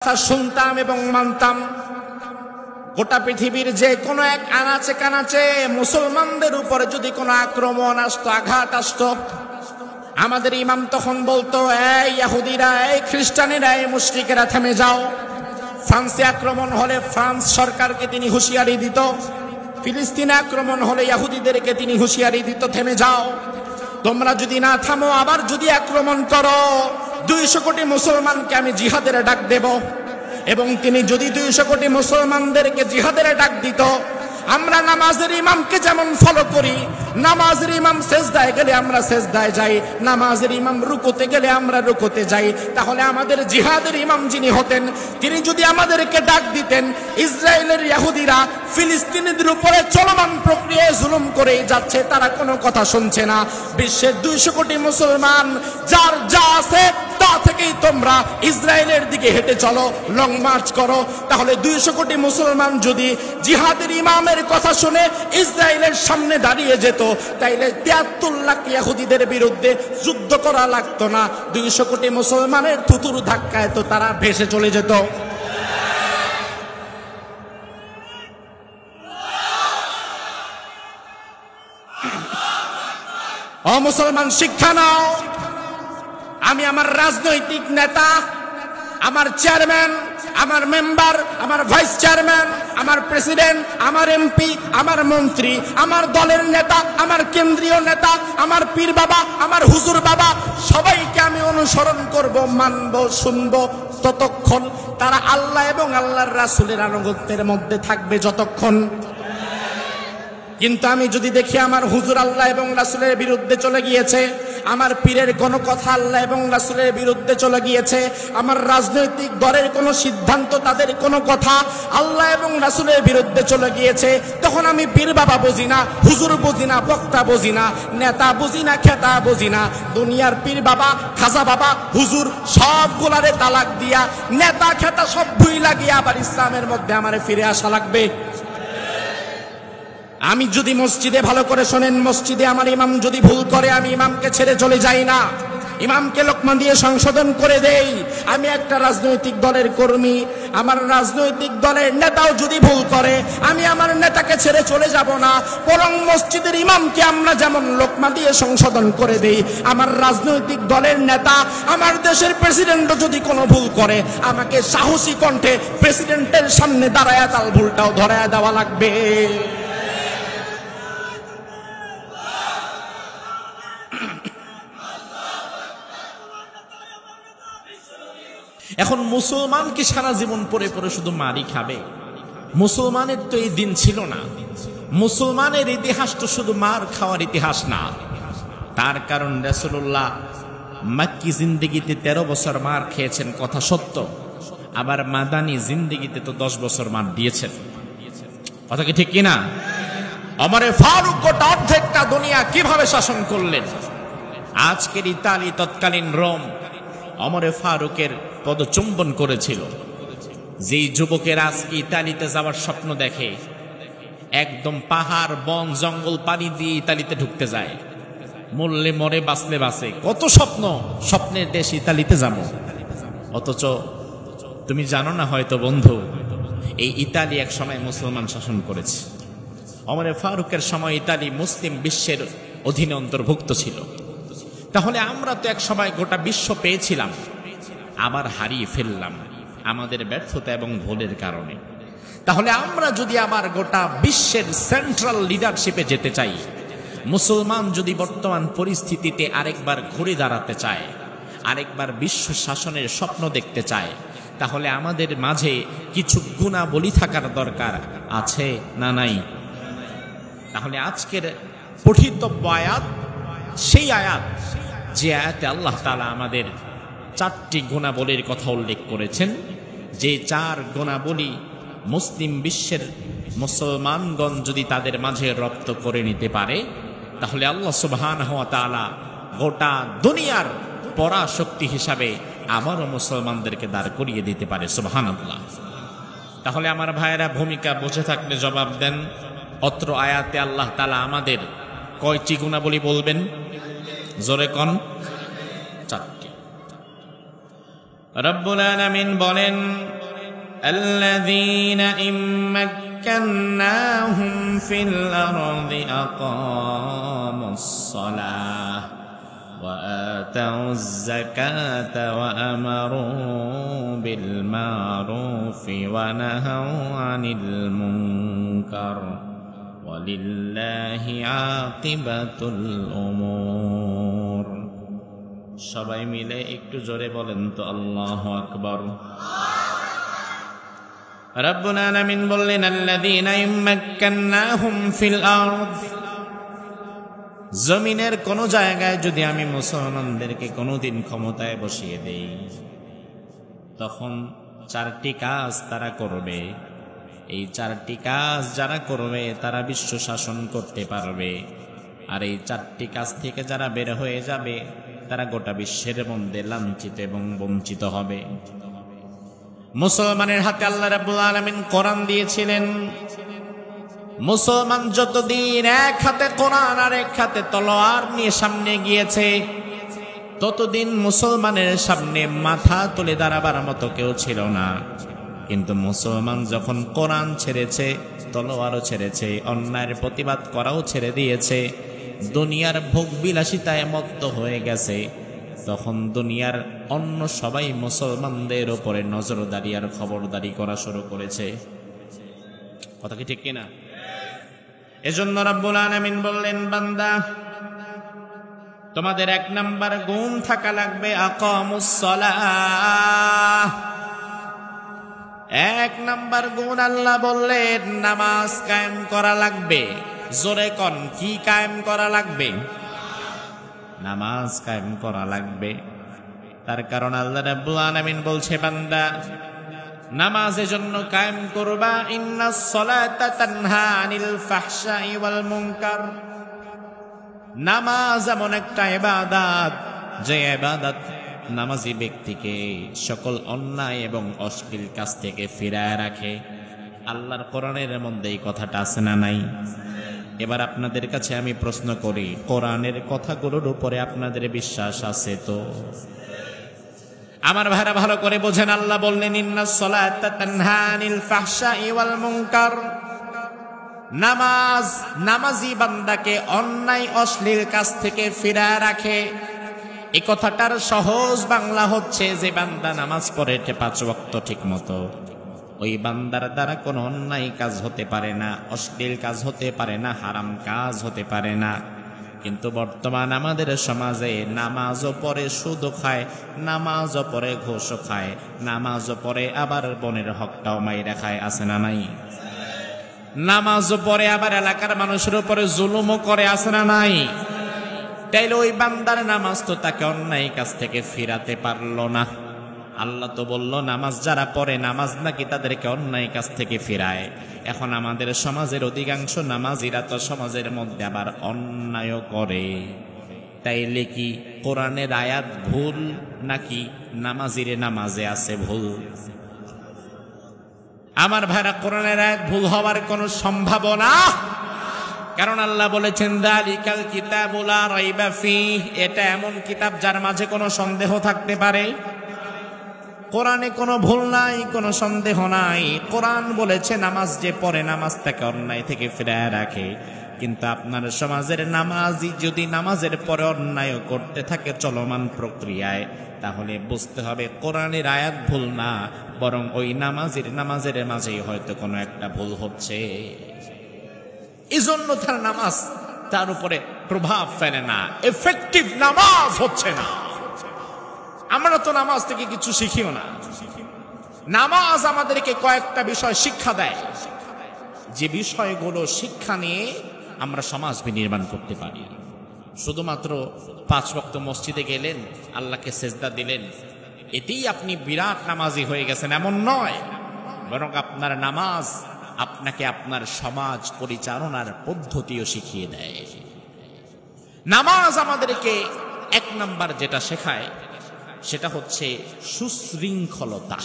কথা শুনতাম এবং মানতাম। গোটা পৃথিবীর যে কোনো এক আনাচে কানাচে মুসলমানদের উপরে যদি কোনো আক্রমণ আসতো, আঘাত আসতো, আমাদের ইমাম তখন বলতো, এই ইহুদিরা, এই খ্রিস্টানেরা, এই মুশরিকেরা, থেমে যাও। ফ্রান্সে আক্রমণ হলে ফ্রান্স সরকারকে তিনি হুঁশিয়ারি দিত, ফিলিস্তিনে আক্রমণ হলে ইহুদিদেরকে তিনি হুঁশিয়ারি দিত, থেমে যাও, তোমরা যদি না থামো, আবার যদি আক্রমণ করো, 200 কোটি মুসলমানকে আমি জিহাদের ডাক দেব। এবং তিনি যদি 200 কোটি মুসলমানদেরকে জিহাদের ডাক দিত, আমরা নামাজের ইমামকে যেমন ফলো করি, নামাজের ইমাম সেজদায় গেলে আমরা সেজদায় যাই, নামাজের ইমাম রুকুতে গেলে আমরা রুকুতে যাই, তাহলে আমাদের জিহাদের ইমাম যিনি হতেন, তিনি যদি আমাদেরকে ডাক দিতেন, ইসরায়েলের ইহুদিরা ফিলিস্তিনিদের উপরে চলমান প্রক্রিয়ায় জুলুম করে যাচ্ছে, তারা কোনো কথা শুনছে না, বিশ্বের 200 কোটি মুসলমান যার যা আছে তা থেকেই তোমরা ইসরায়েলের দিকে হেঁটে চলো, লং মার্চ করো। তাহলে 200 কোটি মুসলমান যদি জিহাদের ইমামের কথা শুনে ইসরায়েলের সামনে দাঁড়িয়ে যেত, তাইলে 73 লাখ ইহুদিদের বিরুদ্ধে যুদ্ধ করা লাগতো না। 200 কোটি মুসলমানের থুতুর ধাক্কায় তো তারা ভেসে চলে যেত। ও মুসলমান, শিক্ষা নাও। আমি আমার রাজনৈতিক নেতা, আমার চেয়ারম্যান, আমার মেম্বার, আমার ভাইস চেয়ারম্যান, আমার প্রেসিডেন্ট, আমার এমপি, আমার মন্ত্রী, আমার দলের নেতা, আমার কেন্দ্রীয় নেতা, আমার পীর বাবা, আমার হুজুর বাবা, সবাইকে আমি অনুসরণ করব, মানব, শুনব, ততক্ষণ তারা আল্লাহ এবং আল্লাহর রাসূলের আনুগত্যের মধ্যে থাকবে, যতক্ষণ। কিন্তু আমি যদি দেখি আমার হুজুর আল্লাহ এবং রাসূলের বিরুদ্ধে চলে গিয়েছে, আমার পীরের কোনো কথা আল্লাহ এবং রাসূলের বিরুদ্ধে চলে গিয়েছে, আমার রাজনৈতিক দলের কোনো সিদ্ধান্ত, তাদের কোনো কথা আল্লাহ এবং রাসূলের বিরুদ্ধে চলে গিয়েছে, তখন আমি পীর বাবা বুঝি না, হুজুর বুঝি না, বক্তা বুঝি না, নেতা বুঝি না, খেতা বুঝি না, দুনিয়ার পীর বাবা, খাজা বাবা, হুজুর সবগুলারে তালাক দিয়া, নেতা খেতা সব ভুই লাগিয়ে আবার ইসলামের মধ্যে আমারে ফিরে আসা লাগবে। আমি যদি মসজিদে, ভালো করে শোনেন, মসজিদে আমার ইমাম যদি ভুল করে, আমি ইমামকে ছেড়ে চলে যাই না, ইমামকে লোকমা দিয়ে সংশোধন করে দেই। আমি একটা রাজনৈতিক দলের কর্মী, আমার রাজনৈতিক দলের নেতাও যদি ভুল করে, আমি আমার নেতাকে ছেড়ে চলে যাব না, বরং মসজিদের ইমামকে আমরা যেমন লোকমা দিয়ে সংশোধন করে দেই, আমার রাজনৈতিক দলের নেতা, আমার দেশের প্রেসিডেন্টও যদি কোনো ভুল করে, আমাকে সাহসী কণ্ঠে প্রেসিডেন্টের সামনে দাঁড়ায়া তার ভুলটাও ধরায়া দেওয়া লাগবে। এখন মুসলমান কি সারা জীবন পরে পরে শুধু মারি খাবে? মুসলমানের তো এই দিন ছিল না। মুসলমানের ইতিহাস তো শুধু মার খাওয়ার ইতিহাস না। তার কারণ রাসূলুল্লাহ মক্কি জিন্দেগিতে 13 বছর মার খেয়েছেন, কথা সত্য। আবার মাদানী জিন্দেগিতে তো 10 বছর মার দিয়েছেন, কথা কি ঠিক কিনা? ওমরে ফারুক গোটা অর্ধেকটা দুনিয়া কিভাবে শাসন করলেন? আজকের ইতালি, তৎকালীন রোম ওমরে ফারুকের পদচুম্বন করেছিল। যেই যুবকের আজকে ইতালিতে যাওয়ার স্বপ্ন দেখে, একদম পাহাড়, বন, জঙ্গল, পানি দিয়ে ইতালিতে ঢুকতে যায়, মরলে মরে, বাঁচলে বাঁচে, কত স্বপ্ন, স্বপ্নের দেশ ইতালিতে যাব। অথচ তুমি জানো না হয়তো বন্ধু, এই ইতালি এক সময় মুসলমান শাসন করেছে। ওমরে ফারুকের সময় ইতালি মুসলিম বিশ্বের অধীনে অন্তর্ভুক্ত ছিল। তাহলে আমরা তো এক সময় গোটা বিশ্ব পেয়েছিলাম, আবার হারিয়ে ফেললাম আমাদের ব্যর্থতা এবং ভুলের কারণে। তাহলে আমরা যদি আবার গোটা বিশ্বের সেন্ট্রাল লিডারশিপে যেতে চাই, মুসলমান যদি বর্তমান পরিস্থিতিতে আরেকবার ঘুরে দাঁড়াতে চায়, আরেকবার বিশ্ব শাসনের স্বপ্ন দেখতে চায়, তাহলে আমাদের মাঝে কিছু গুণাবলী থাকার দরকার আছে না নাই? তাহলে আজকের পঠিতব্য আয়াত সেই আয়াত, যে আয়াতে আল্লাহ তাআলা আমাদের 4টি গুণাবলীর কথা উল্লেখ করেছেন, যে 4 গুণাবলী মুসলিম বিশ্বের মুসলমানগণ যদি তাদের মাঝে রপ্ত করে নিতে পারে, তাহলে আল্লাহ সুবহানাহু ওয়া তাআলা গোটা দুনিয়ার পরাশক্তি হিসাবে আবারও মুসলমানদেরকে দাঁড় করিয়ে দিতে পারে। সুবহানাল্লাহ। তাহলে আমার ভাইয়েরা, ভূমিকা বুঝে থাকলে জবাব দেন, অত্র আয়াতে আল্লাহ তাআলা আমাদের কয়টি গুণাবলী বলবেন? জোরে কন। 4টি। রব্বুল আলামিন বলেন, الذين إن مكناهم في الأرض أقاموا الصلاة وآتوا الزكاة وأمروا بالمعروف ونهوا عن المنكر ولله عاقبة الأمور। সবাই মিলে একটু জোরে বলেন তো আল্লাহু আকবার। রব্বুল আলামিন বললেন, আল্লাযীনা ইম্মাক্কান্নাহুম ফিল আরদ, জমিনের কোন জায়গায় যদি আমি মুসলমানদেরকে কোনোদিন ক্ষমতায় বসিয়ে দেই, তখন চারটি কাজ তারা করবে। এই চারটি কাজ যারা করবে তারা বিশ্ব শাসন করতে পারবে। আর এই চারটি কাজ থেকে যারা বের হয়ে যাবে তারা গোটা বিশ্বের মধ্যে লাঞ্ছিত এবং বঞ্চিত হবে। মুসলমানের হাতে আল্লাহ রাব্বুল আলামিন কোরআন দিয়েছিলেন। মুসলমান যতদিন এক হাতে কোরআন আর এক হাতে তলোয়ার নিয়ে সামনে গিয়েছে, ততদিন মুসলমানের সামনে মাথা তুলে দাঁড়াবার মতো কেউ ছিল না। কিন্তু মুসলমান যখন কোরআন ছেড়েছে, তলোয়ারও ছেড়েছে, অন্যায়ের প্রতিবাদ করাও ছেড়ে দিয়েছে, দুনিয়ার ভোগ বিলাসিতায় মত্ত হয়ে গেছে, তখন দুনিয়ার অন্য সবাই মুসলমানদের উপরে নজরদারি আর খবরদারি করা শুরু করেছে। কথা কি ঠিক কিনা? এজন্য রব্বুল আলামিন বললেন, বান্দা, তোমাদের এক নাম্বার গুণ থাকা লাগবে আকামুস সালাহ। এক নাম্বার গুণ আল্লাহ বললেন নামাজ কায়েম করা লাগবে। জোরে কোন, কি কায়েম করা লাগবে? নামাজ কায়েম করা লাগবে। তার কারণ আল্লাহ রাব্বুল আলামিন বলছে, বান্দা, নামাজের জন্য কায়েম করবা। ইন্নাস সালাতা তানহা আনিল ফাহশাই ওয়াল মুনকার। নামাজ এমন একটা ইবাদত, যে ইবাদত নামাজি ব্যক্তিকে সকল অন্যায় এবং অশ্লীল কাজ থেকে ফিরায় রাখে। আল্লাহর কোরআনের মধ্যে এই কথাটা আছে না নাই? এবার আপনাদের কাছে আমি প্রশ্ন করি, কোরআনের কথাগুলোর উপরে আপনাদের বিশ্বাস আছে তো? আমার ভাইরা ভালো করে বোঝেন, আল্লাহ বললেন ইন্নাস সালাতা তানহা আনিল ফাহশাই ওয়াল মুনকার। নামাজ নামাজি বান্দাকে অন্যায় অশ্লীল কাজ থেকে ফিরায় রাখে। এই কথাটার সহজ বাংলা হচ্ছে, যে বান্দা নামাজ পড়ে 5 ওয়াক্ত ঠিক মতো, ওই বান্দার দ্বারা কোনো অন্যায় কাজ হতে পারে না, অশ্লীল কাজ হতে পারে না, হারাম কাজ হতে পারে না। কিন্তু বর্তমান আমাদের সমাজে নামাজও পড়ে সুদও খায়, নামাজও পড়ে ঘুষও খায়, নামাজও পড়ে আবার বোনের হকটাও মাইরা খায়, আছে না নাই? নামাজও পড়ে আবার এলাকার মানুষের উপরে জুলুমও করে, আছে না নাই? তাইলে ওই বান্দার নামাজ তো তাকে অন্যায় কাজ থেকে ফিরাতে পারলো না। আল্লাহ তো বলল নামাজ যারা পড়ে, নামাজ নাকি তাদেরকে অন্যায় কাজ থেকে ফিরায়। এখন আমাদের সমাজের অধিকাংশ নামাজিরা তো সমাজের মধ্যে আবার অন্যায় করে। তাইলে কি কোরআনের আয়াত ভুল, নাকি নামাজিরে নামাজে আছে ভুল? আমার ভাইরা, কোরআনের আয়াত ভুল হওয়ার কোনো সম্ভাবনা, কারণ আল্লাহ বলেছেন যালিকাল কিতাবু লা রাইবা ফীহ, এটা এমন কিতাব যার মাঝে কোনো সন্দেহ থাকতে পারে। কোরআনে কোনো ভুল নাই, কোনো সন্দেহ নাই। কোরআন বলেছে নামাজ যে পড়ে, নামাজ তাকে অন্যায় থেকে ফিরায় রাখে। কিন্তু আপনার সমাজের নামাজি যদি নামাজের পরে অন্যায় করতে থাকে চলমান প্রক্রিয়ায়, তাহলে বুঝতে হবে কোরআনের আয়াত ভুল না, বরং ওই নামাজের মাঝেই হয়তো কোনো একটা ভুল হচ্ছে। এই জন্য তার নামাজ তার উপরে প্রভাব ফেলে না, এফেক্টিভ নামাজ হচ্ছে না। আমরা তো নামাজ থেকে কিছু শিখিও না। নামাজ আমাদেরকে কয়েকটা বিষয় শিক্ষা দেয়, যে বিষয়গুলো শিক্ষা নিয়ে আমরা সমাজ বিনির্মাণ করতে পারি। শুধুমাত্র 5 ওয়াক্ত মসজিদে গেলেন, আল্লাহকে সেজদা দিলেন, এতেই আপনি বিরাট নামাজি হয়ে গেছেন এমন নয়, বরং আপনার নামাজ আপনাকে আপনার সমাজ পরিচালনার পদ্ধতিও শিখিয়ে দেয়। নামাজ আমাদেরকে 1 নাম্বার যেটা শেখায় সেটা হচ্ছে সুশৃঙ্খলতা।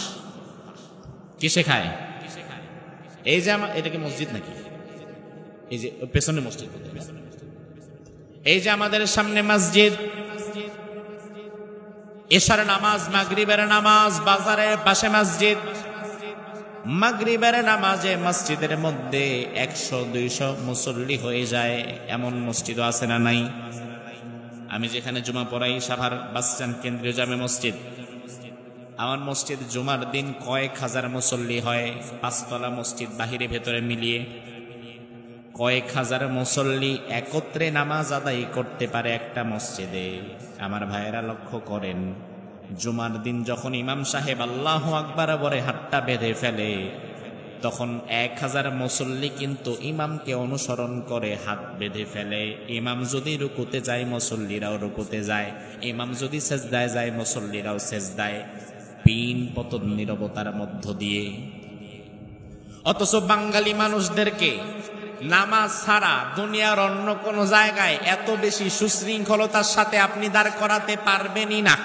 কি শেখায়? এই যে এটা কি মসজিদ নাকি? এই যে পেছনে মসজিদ, এই যে আমাদের সামনে মসজিদ, এশার নামাজ, মাগরিবের নামাজ, বাজারের পাশে মসজিদ। মাগরিবের নামাজে মসজিদের মধ্যে 100-200 মুসল্লি হয়ে যায়, এমন মসজিদও আছে না নাই? আমি যেখানে জুমা পড়াই, সাভার বাসস্ট্যান্ড কেন্দ্রীয় জামে মসজিদ, আমার মসজিদ জুমার দিন কয়েক হাজার মুসল্লি হয়। 5 তলা মসজিদ, বাহিরে ভেতরে মিলিয়ে কয়েক হাজার মুসল্লি একত্রে নামাজ আদায় করতে পারে একটা মসজিদে। আমার ভাইয়েরা লক্ষ্য করেন, জুমার দিন যখন ইমাম সাহেব আল্লাহু আকবার বলে হাতটা বেঁধে ফেলে, তখন 1000 মুসল্লি কিন্তু ইমামকে অনুসরণ করে হাত বেঁধে ফেলে। ইমাম যদি রুকুতে যায়, মুসল্লিরাও রুকুতে যায়। ইমাম যদি সেজদায় যায়, মুসল্লিরাও সেজদায়। পিন পতন নীরবতার মধ্য দিয়ে। অথচ বাঙালি মানুষদেরকে নামাজ ছাড়া দুনিয়ার অন্য কোন জায়গায় এত বেশি সুশৃঙ্খলতার সাথে আপনি দাঁড় করাতে পারবেনই না।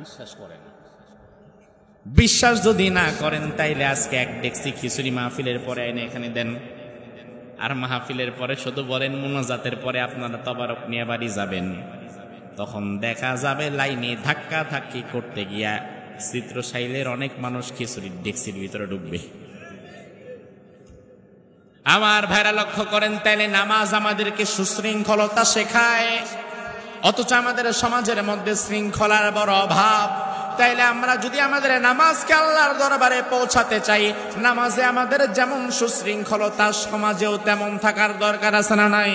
বিশ্বাস করেন? বিশ্বাস যদি না করেন তাইলে আজকে এক ডেক্সি খিচুড়ি মাহফিলের পরে এনে এখানে দেন, আর মাহফিলের পরে শুধু বলেন মুনাজাতের পরে আপনারা তবারক নিয়ে বাড়ি যাবেন। তখন দেখা যাবে লাইনে ধাক্কা ধাক্কি করতে গিয়া চিত্রশাইলের অনেক মানুষ খিচুড়ির ডেক্সির ভিতরে ঢুকবে। আমার ভাইরা লক্ষ্য করেন, তাইলে নামাজ আমাদেরকে সুশৃঙ্খলতা শেখায়, অথচ আমাদের সমাজের মধ্যে শৃঙ্খলার বড় অভাব। তাইলে আমরা যদি আমাদের নামাজকে আল্লাহর দরবারে পৌঁছাতে চাই, নামাজে আমাদের যেমন সুশৃঙ্খলতা, সমাজেও তেমন থাকার দরকার আছে না নাই?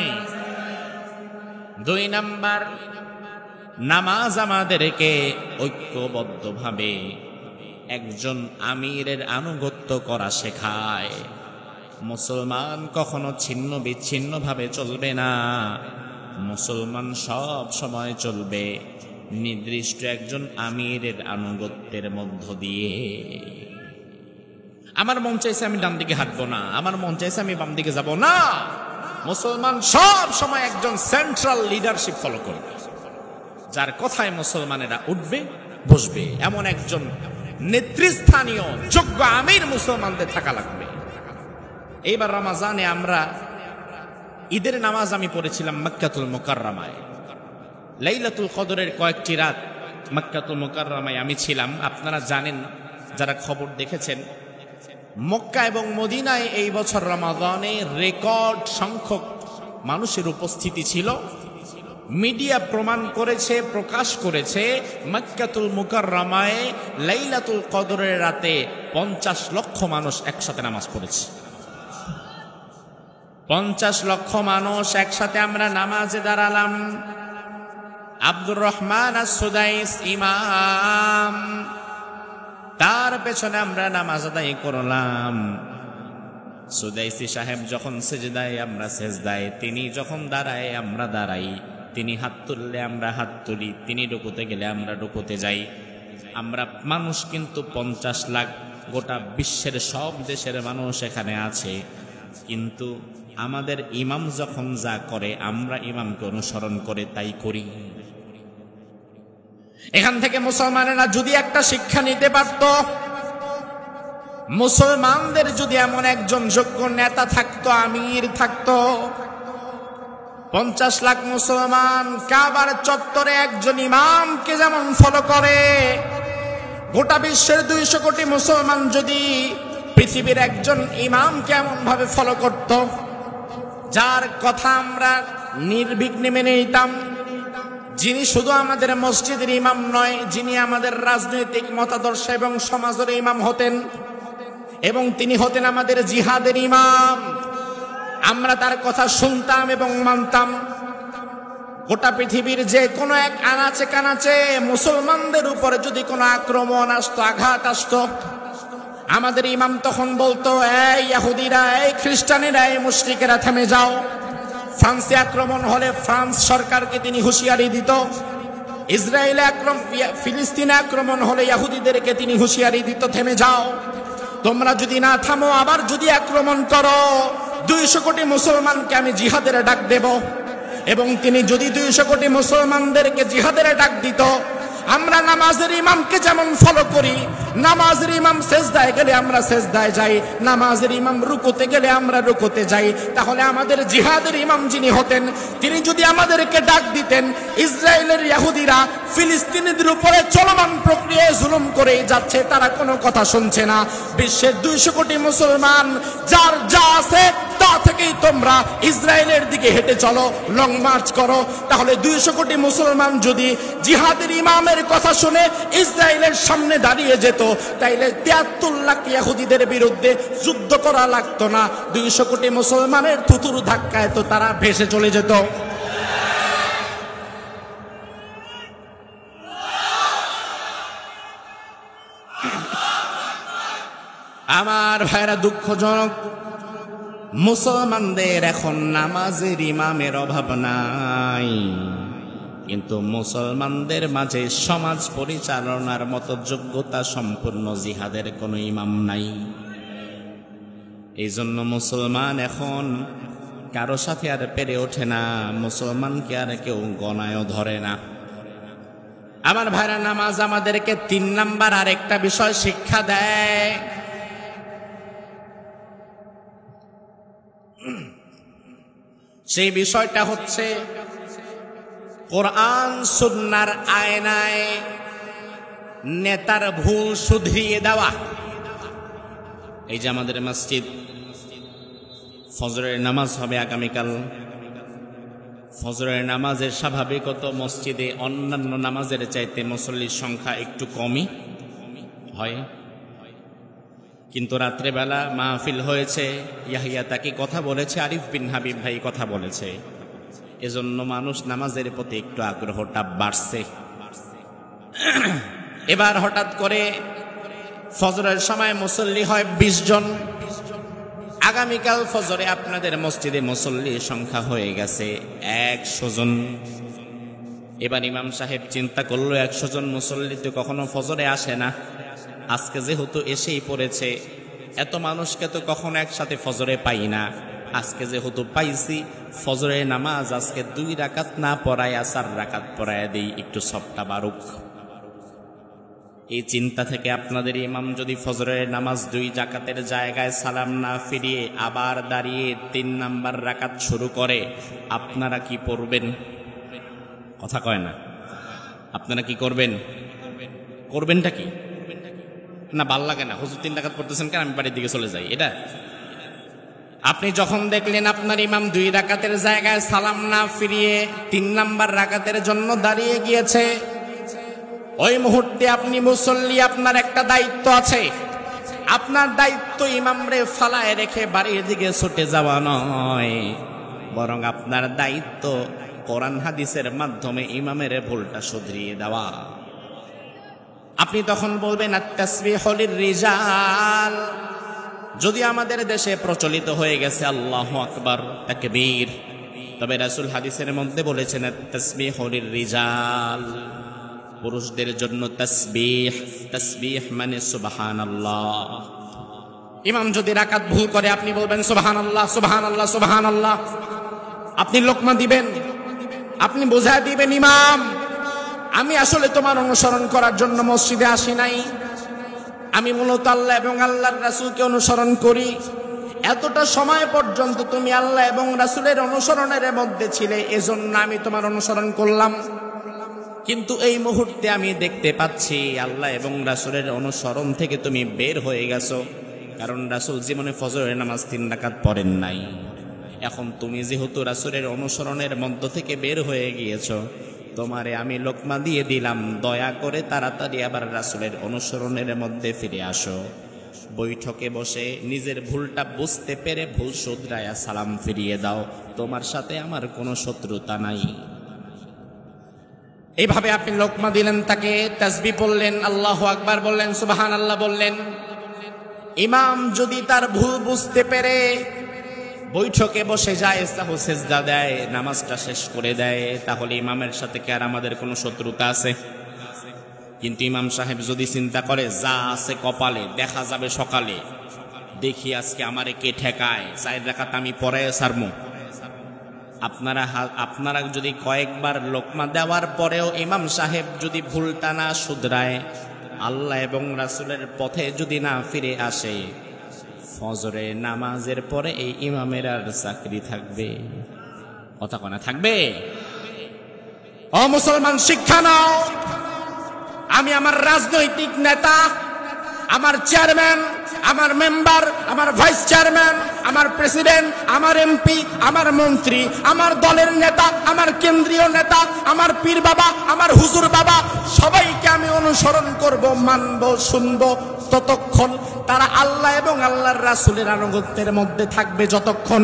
2 নাম্বার, নামাজ আমাদেরকে ঐক্যবদ্ধভাবে একজন আমিরের আনুগত্য করা শেখায়। মুসলমান কখনো ছিন্ন বিচ্ছিন্ন ভাবে চলবে না। মুসলমান সব সময় চলবে নির্দিষ্ট একজন আমিরের আনুগত্যের মধ্য দিয়ে। আমার মন চাইছে আমি ডান দিকে হাঁটবো না, আমার মন চাইছে আমি বাম দিকে যাব না। মুসলমান সব সময় একজন সেন্ট্রাল লিডারশিপ ফলো করবে, যার কথায় মুসলমানেরা উঠবে বসবে, এমন একজন নেতৃস্থানীয় যোগ্য আমির মুসলমানদের থাকা লাগবে। এইবার রমাজানে আমরা ঈদের নামাজ আমি পড়েছিলাম মক্কাতুল মুকাররমায়। লাইলাতুল কদরের কয়েকটি রাত মক্কাতুল মুকাররমায় আমি ছিলাম। আপনারা জানেন, যারা খবর দেখেছেন, মক্কা এবং মদিনায় এই বছর রমাদানে রেকর্ড সংখ্যক মানুষের উপস্থিতি ছিল। মিডিয়া প্রমাণ করেছে, প্রকাশ করেছে, মক্কাতুল মুকাররমায় লাইলাতুল কদরের রাতে 50 লক্ষ মানুষ একসাথে নামাজ পড়েছে। 50 লক্ষ মানুষ একসাথে আমরা নামাজে দাঁড়ালাম। আব্দুর রহমান আস-সুদাইস ইমাম, তার পেছনে আমরা নামাজ আদায় করলাম। সুদাইসি সাহেব যখন সেজদায় আমরা সেজদায়, তিনি যখন দাঁড়ায় আমরা দাঁড়াই, তিনি হাত তুললে আমরা হাত তুলি, তিনি রুকুতে গেলে আমরা রুকুতে যাই। আমরা মানুষ কিন্তু 50 লাখ, গোটা বিশ্বের সব দেশের মানুষ এখানে আছে। কিন্তু আমাদের ইমাম যখন যা করে আমরা ইমামকে অনুসরণ করে তাই করি। এখান থেকে মুসলমানেরা যদি একটা শিক্ষা নিতে পারত, মুসলমানদের যদি এমন একজন যোগ্য নেতা থাকতো, আমির থাকতো, 50 লাখ মুসলমান কাবার চত্বরে একজন ইমামকে যেমন ফলো করে, গোটা বিশ্বের 200 কোটি মুসলমান যদি পৃথিবীর একজন ইমামকে এমন ভাবে ফলো করত, যার কথা আমরা নির্বিঘ্নে মেনে নিতাম, যিনি শুধু আমাদের মসজিদের ইমাম নয়, যিনি আমাদের রাজনৈতিক মতাদর্শ এবং সমাজের ইমাম হতেন, এবং তিনি হতেন আমাদের জিহাদের ইমাম। আমরা তার কথা শুনতাম এবং মানতাম। গোটা পৃথিবীর যে কোনো এক আনাচে কানাচে মুসলমানদের উপরে যদি কোনো আক্রমণ আসতো, আঘাত আসতো, আমাদের ইমাম তখন বলতো, এই ইহুদিরা, এই খ্রিস্টানেরা, এই মুশরিকেরা থেমে যাও। ফ্রান্সে আক্রমণ হলে ফ্রান্স সরকারকে তিনি হুঁশিয়ারি দিত। ইসরায়েলে ফিলিস্তিনে আক্রমণ হলে ইহুদিদেরকে তিনি হুঁশিয়ারি দিত, থেমে যাও, তোমরা যদি না থামো, আবার যদি আক্রমণ করো, 200 কোটি মুসলমানকে আমি জিহাদের ডাক দেব। এবং তিনি যদি 200 কোটি মুসলমানদেরকে জিহাদের ডাক দিত, আমরা নামাজের ইমামকে যেমন ফলো করি, নামাজের ইমাম সেজদায় গেলে আমরা সেজদায় যাই, নামাজের ইমাম রুকুতে গেলে আমরা রুকুতে যাই, তাহলে আমাদের জিহাদের ইমাম যিনি হতেন তিনি যদি আমাদেরকে ডাক দিতেন, ইসরায়েলের ইহুদিরা ফিলিস্তিনিদের উপরে চলমান প্রক্রিয়ায় জুলুম করে যাচ্ছে, তারা কোনো কথা শুনছে না, বিশ্বের 200 কোটি মুসলমান যার যা আছে তা থেকেই তোমরা ইসরায়েলের দিকে হেঁটে চলো, লং মার্চ করো, তাহলে 200 কোটি মুসলমান যদি জিহাদের ইমামের কথা শুনে ইসরায়েলের সামনে দাঁড়িয়ে যেত, তাইলে 73 লাখ ইহুদিদের বিরুদ্ধে যুদ্ধ করা লাগতো না, 200 কোটি মুসলমানের থুতুর ধাক্কায় তো তারা ভেসে চলে যেত। আমার ভাইরা, দুঃখজনক মুসলমানদের এখন নামাজের ইমামের অভাব নাই, কিন্তু মুসলমানদের মাঝে সমাজ পরিচালনার মতো যোগ্যতা সম্পূর্ণ জিহাদের কোনো ইমাম নাই। এই জন্য মুসলমান এখন কারো সাথে আর পেরে ওঠে না, মুসলমানকে আর কেউ গণায়ও ধরে না। আমার ভাইরা, নামাজ আমাদেরকে 3 নাম্বার আরেকটা বিষয় শিক্ষা দেয়। সেই বিষয়টা হচ্ছে কোরআন সুন্নাহর আয়নায় নেতার ভুল শুধরিয়ে দেওয়া। এই যে আমাদের মসজিদ, ফজরের নামাজ হবে আগামীকাল, ফজরের নামাজের স্বাভাবিকত মসজিদে অন্যান্য নামাজের চাইতে মুসল্লির সংখ্যা একটু কমই হয়, কিন্তু রাত্রেবেলা মাহফিল হয়েছে, ইয়াহিয়া তাকে কথা বলেছে, আরিফ বিন হাবিব ভাই কথা বলেছে, এজন্য মানুষ নামাজের প্রতি একটু আগ্রহটা বাড়ছে। এবার হঠাৎ করে ফজরের সময় মুসল্লি হয় 20 জন, আগামীকাল ফজরে আপনাদের মসজিদে মুসল্লির সংখ্যা হয়ে গেছে 100 জন। এবার ইমাম সাহেব চিন্তা করলো 100 জন মুসল্লি তো কখনো ফজরে আসে না, আজকে যেহেতু এসেই পড়েছে, এত মানুষকে তো কখনো একসাথে ফজরে পাই না, আজকে যেহেতু পাইছি, ফজরের নামাজ আজকে 2 রাকাত না পড়ায় 4 রাকাত পড়ায় দেই, একটু সবটা বারুক। এই চিন্তা থেকে আপনাদের ইমাম যদি ফজরের নামাজ 2 রাকাতের জায়গায় সালাম না ফিরিয়ে আবার দাঁড়িয়ে 3 নাম্বার রাকাত শুরু করে, আপনারা কি পড়বেন? কথা কয় না, আপনারা কি করবেন? করবেনটা কি? না ভাল লাগে না, হুজুর 3 রাকাত পড়তেছেন কেন, আমি বাড়ির দিকে চলে যাই, এটা? আপনি যখন দেখলেন আপনার ইমাম 2 রাকাতের জায়গায় সালাম না ফিরিয়ে 3 নাম্বার রাকাতের জন্য দাঁড়িয়ে গিয়েছে, ওই মুহূর্তে আপনি মুসল্লি, আপনার একটা দায়িত্ব আছে। আপনার দায়িত্ব ইমামরে ফালায় রেখে বাড়ির দিকে ছুটে যাওয়া নয়, বরং আপনার দায়িত্ব কোরআন হাদিসের মাধ্যমে ইমামের ভুলটা শুধরিয়ে দেওয়া। আপনি তখন বলবেন আত-তাসবিহু লির-রিজাল। যদি আমাদের দেশে প্রচলিত হয়ে গেছে আল্লাহু আকবার, তাকবীর, তবে রাসূল হাদিসের মধ্যে বলেছেন আত-তাসবিহু লির-রিজাল, পুরুষদের জন্য তাসবিহ। তাসবিহ মানে সুবহানাল্লাহ। ইমাম যদি রাকাত ভুল করে আপনি বলবেন সুবহানাল্লাহ, সুবহানাল্লাহ, সুবহানাল্লাহ। আপনি লোকমা দিবেন, আপনি বোঝায় দিবেন, ইমাম আমি আসলে তোমার অনুসরণ করার জন্য মসজিদে আসি নাই, আমি মূলত আল্লাহ এবং আল্লাহর রাসূলকে অনুসরণ করি। এতটা সময় পর্যন্ত তুমি আল্লাহ এবং রাসূলের অনুসরণের মধ্যে ছিলে, এজন্য আমি তোমার অনুসরণ করলাম। কিন্তু এই মুহূর্তে আমি দেখতে পাচ্ছি আল্লাহ এবং রাসূলের অনুসরণ থেকে তুমি বের হয়ে গেছো, কারণ রাসূল জীবনে ফজরের নামাজ 3 রাকাত পড়েন নাই। এখন তুমি যেহেতু রাসূলের অনুসরণের মধ্য থেকে বের হয়ে গিয়েছো, তোমারে আমি লোকমা দিয়ে দিলাম, দয়া করে তাড়াতাড়ি আবার রাসূলের অনুসরণের মধ্যে ফিরে আসো। বৈঠকে বসে নিজের ভুলটা বুঝতে পেরে ভুল শুধরায়া সালাম ফিরিয়ে দাও, তোমার সাথে আমার কোনো শত্রুতা নাই। এইভাবে আপনি লোকমা দিলেন, তাকে তাসবিহ বললেন, আল্লাহু আকবার বললেন, সুবহানাল্লাহ বললেন। ইমাম যদি তার ভুল বুঝতে পেরে বৈঠকে বসে যায়, সাহু সেজদা দেয়, নামাজটা শেষ করে দেয়, তাহলে ইমামের সাথে কি আর আমাদের কোনো শত্রুতা আছে? কিন্তু ইমাম সাহেব যদি চিন্তা করে যা আছে কপালে দেখা যাবে সকালে, দেখি আজকে আমারে কে ঠেকায়, 4 রাকাত আমি পড়ায় সারমু, আপনারা যদি কয়েকবার লোকমা দেওয়ার পরেও ইমাম সাহেব যদি ভুলটা না শুধরায়, আল্লাহ এবং রাসূলের পথে যদি না ফিরে আসে, ফজরে নামাজের পরে এই ইমামের আর চাকরি থাকবে? কথা কোনা থাকবে? ও মুসলমান, শিক্ষা নাও। আমি আমার রাজনৈতিক নেতা, আমার চেয়ারম্যান, আমার মেম্বার, আমার ভাইস চেয়ারম্যান, আমার প্রেসিডেন্ট, আমার এমপি, আমার মন্ত্রী, আমার দলের নেতা, আমার কেন্দ্রীয় নেতা, আমার পীর বাবা, আমার হুজুর বাবা, সবাইকে আমি অনুসরণ করব, মানব, শুনব ততক্ষণ তারা আল্লাহ এবং আল্লাহর রাসূলের আনুগত্যের মধ্যে থাকবে, যতক্ষণ।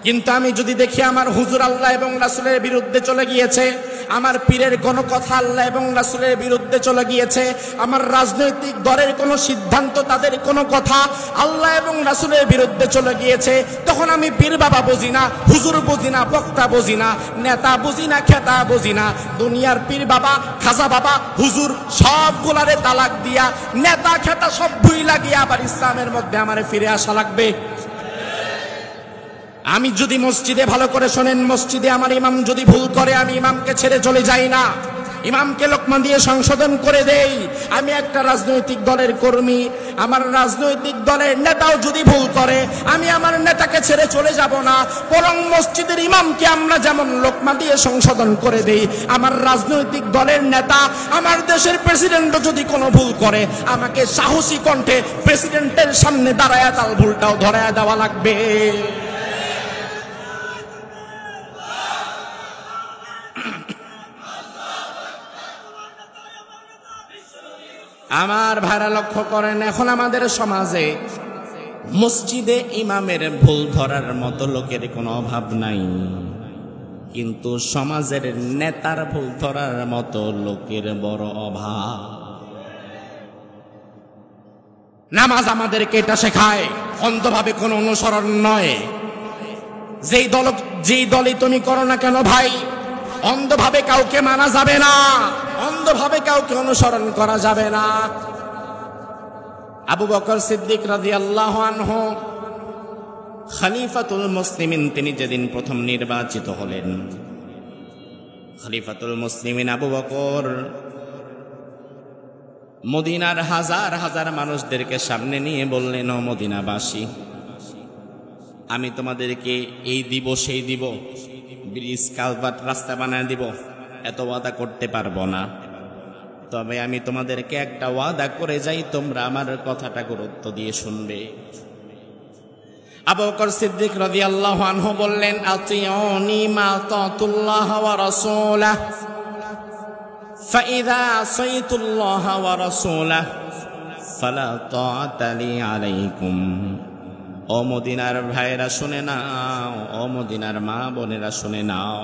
কিন্তু আমি যদি দেখি আমার হুজুর আল্লাহ এবং রাসূলের বিরুদ্ধে চলে গিয়েছে, আমার পীরের কোনো কথা আল্লাহ এবং রাসূলের বিরুদ্ধে চলে গিয়েছে, আমার রাজনৈতিক দলের কোনো সিদ্ধান্ত, তাদের কোনো কথা আল্লাহ এবং রাসূলের বিরুদ্ধে চলে গিয়েছে, তখন আমি পীর বাবা বুঝি না, হুজুর বুঝি না, বক্তা বুঝি না, নেতা বুঝি না, খেতা বুঝি না, দুনিয়ার পীর বাবা, খাজা বাবা, হুজুর সবগুলারে তালাক দিয়া, নেতা খেতা সব ভুইলা গিয়া আবার ইসলামের মধ্যে আমারে ফিরে আসা লাগবে। আমি যদি মসজিদে, ভালো করে শোনেন, মসজিদে আমার ইমাম যদি ভুল করে, আমি ইমামকে ছেড়ে চলে যাই না, ইমামকে লোকমা দিয়ে সংশোধন করে দেই। আমি একটা রাজনৈতিক দলের কর্মী, আমার রাজনৈতিক দলের নেতাও যদি ভুল করে, আমি আমার নেতাকে ছেড়ে চলে যাব না, বরং মসজিদের ইমামকে আমরা যেমন লোকমা দিয়ে সংশোধন করে দেই, আমার রাজনৈতিক দলের নেতা, আমার দেশের প্রেসিডেন্টও যদি কোনো ভুল করে, আমাকে সাহসী কণ্ঠে প্রেসিডেন্টের সামনে দাঁড়ায়া তার ভুলটাও ধরায়া দেওয়া লাগবে। আমার ভাইরা লক্ষ্য করেন, এখন আমাদের সমাজে মসজিদে ইমামের ভুল ধরার মতো লোকের কোনো অভাব নাই, কিন্তু সমাজের নেতার ভুল ধরার মতো লোকের বড় অভাব। নামাজ আমাদেরকে এটা শেখায়, অন্ধভাবে কোনো অনুসরণ নয়। যেই দলই তুমি করো না কেন ভাই, অন্ধভাবে কাউকে মানা যাবে না, অন্ধভাবে কাউকে অনুসরণ করা যাবে না। আবু বকর সিদ্দিক রাদিয়াল্লাহু আনহু খলিফাতুল মুসলিমিন, তিনি যেদিন প্রথম নির্বাচিত হলেন, খলিফাতুল মুসলিমিন আবু বকর মদিনার হাজার হাজার মানুষদেরকে সামনে নিয়ে বললেন, ও মদিনাবাসী, আমি তোমাদেরকে এই দিব সেই দিব, ব্রিজ, কালভার্ট, রাস্তা বানায় দিব, এত ওয়াদা করতে পারবো না, তবে আমি তোমাদেরকে একটা ওয়াদা করে যাই, তোমরা আমার কথাটা গুরুত্ব দিয়ে শুনবে। আবু বকর সিদ্দিক রাদিয়াল্লাহু আনহু বললেন, আতিউনি মা তাতুল্লাহ ওয়া রাসূলাহ, ফাইযা আসাইতুল্লাহ ওয়া রাসূলাহ ফালা তাআতা লি আলাইকুম। ও মদিনার ভাইরা শুনে নাও, ও মদিনার মা বোনেরা শুনে নাও,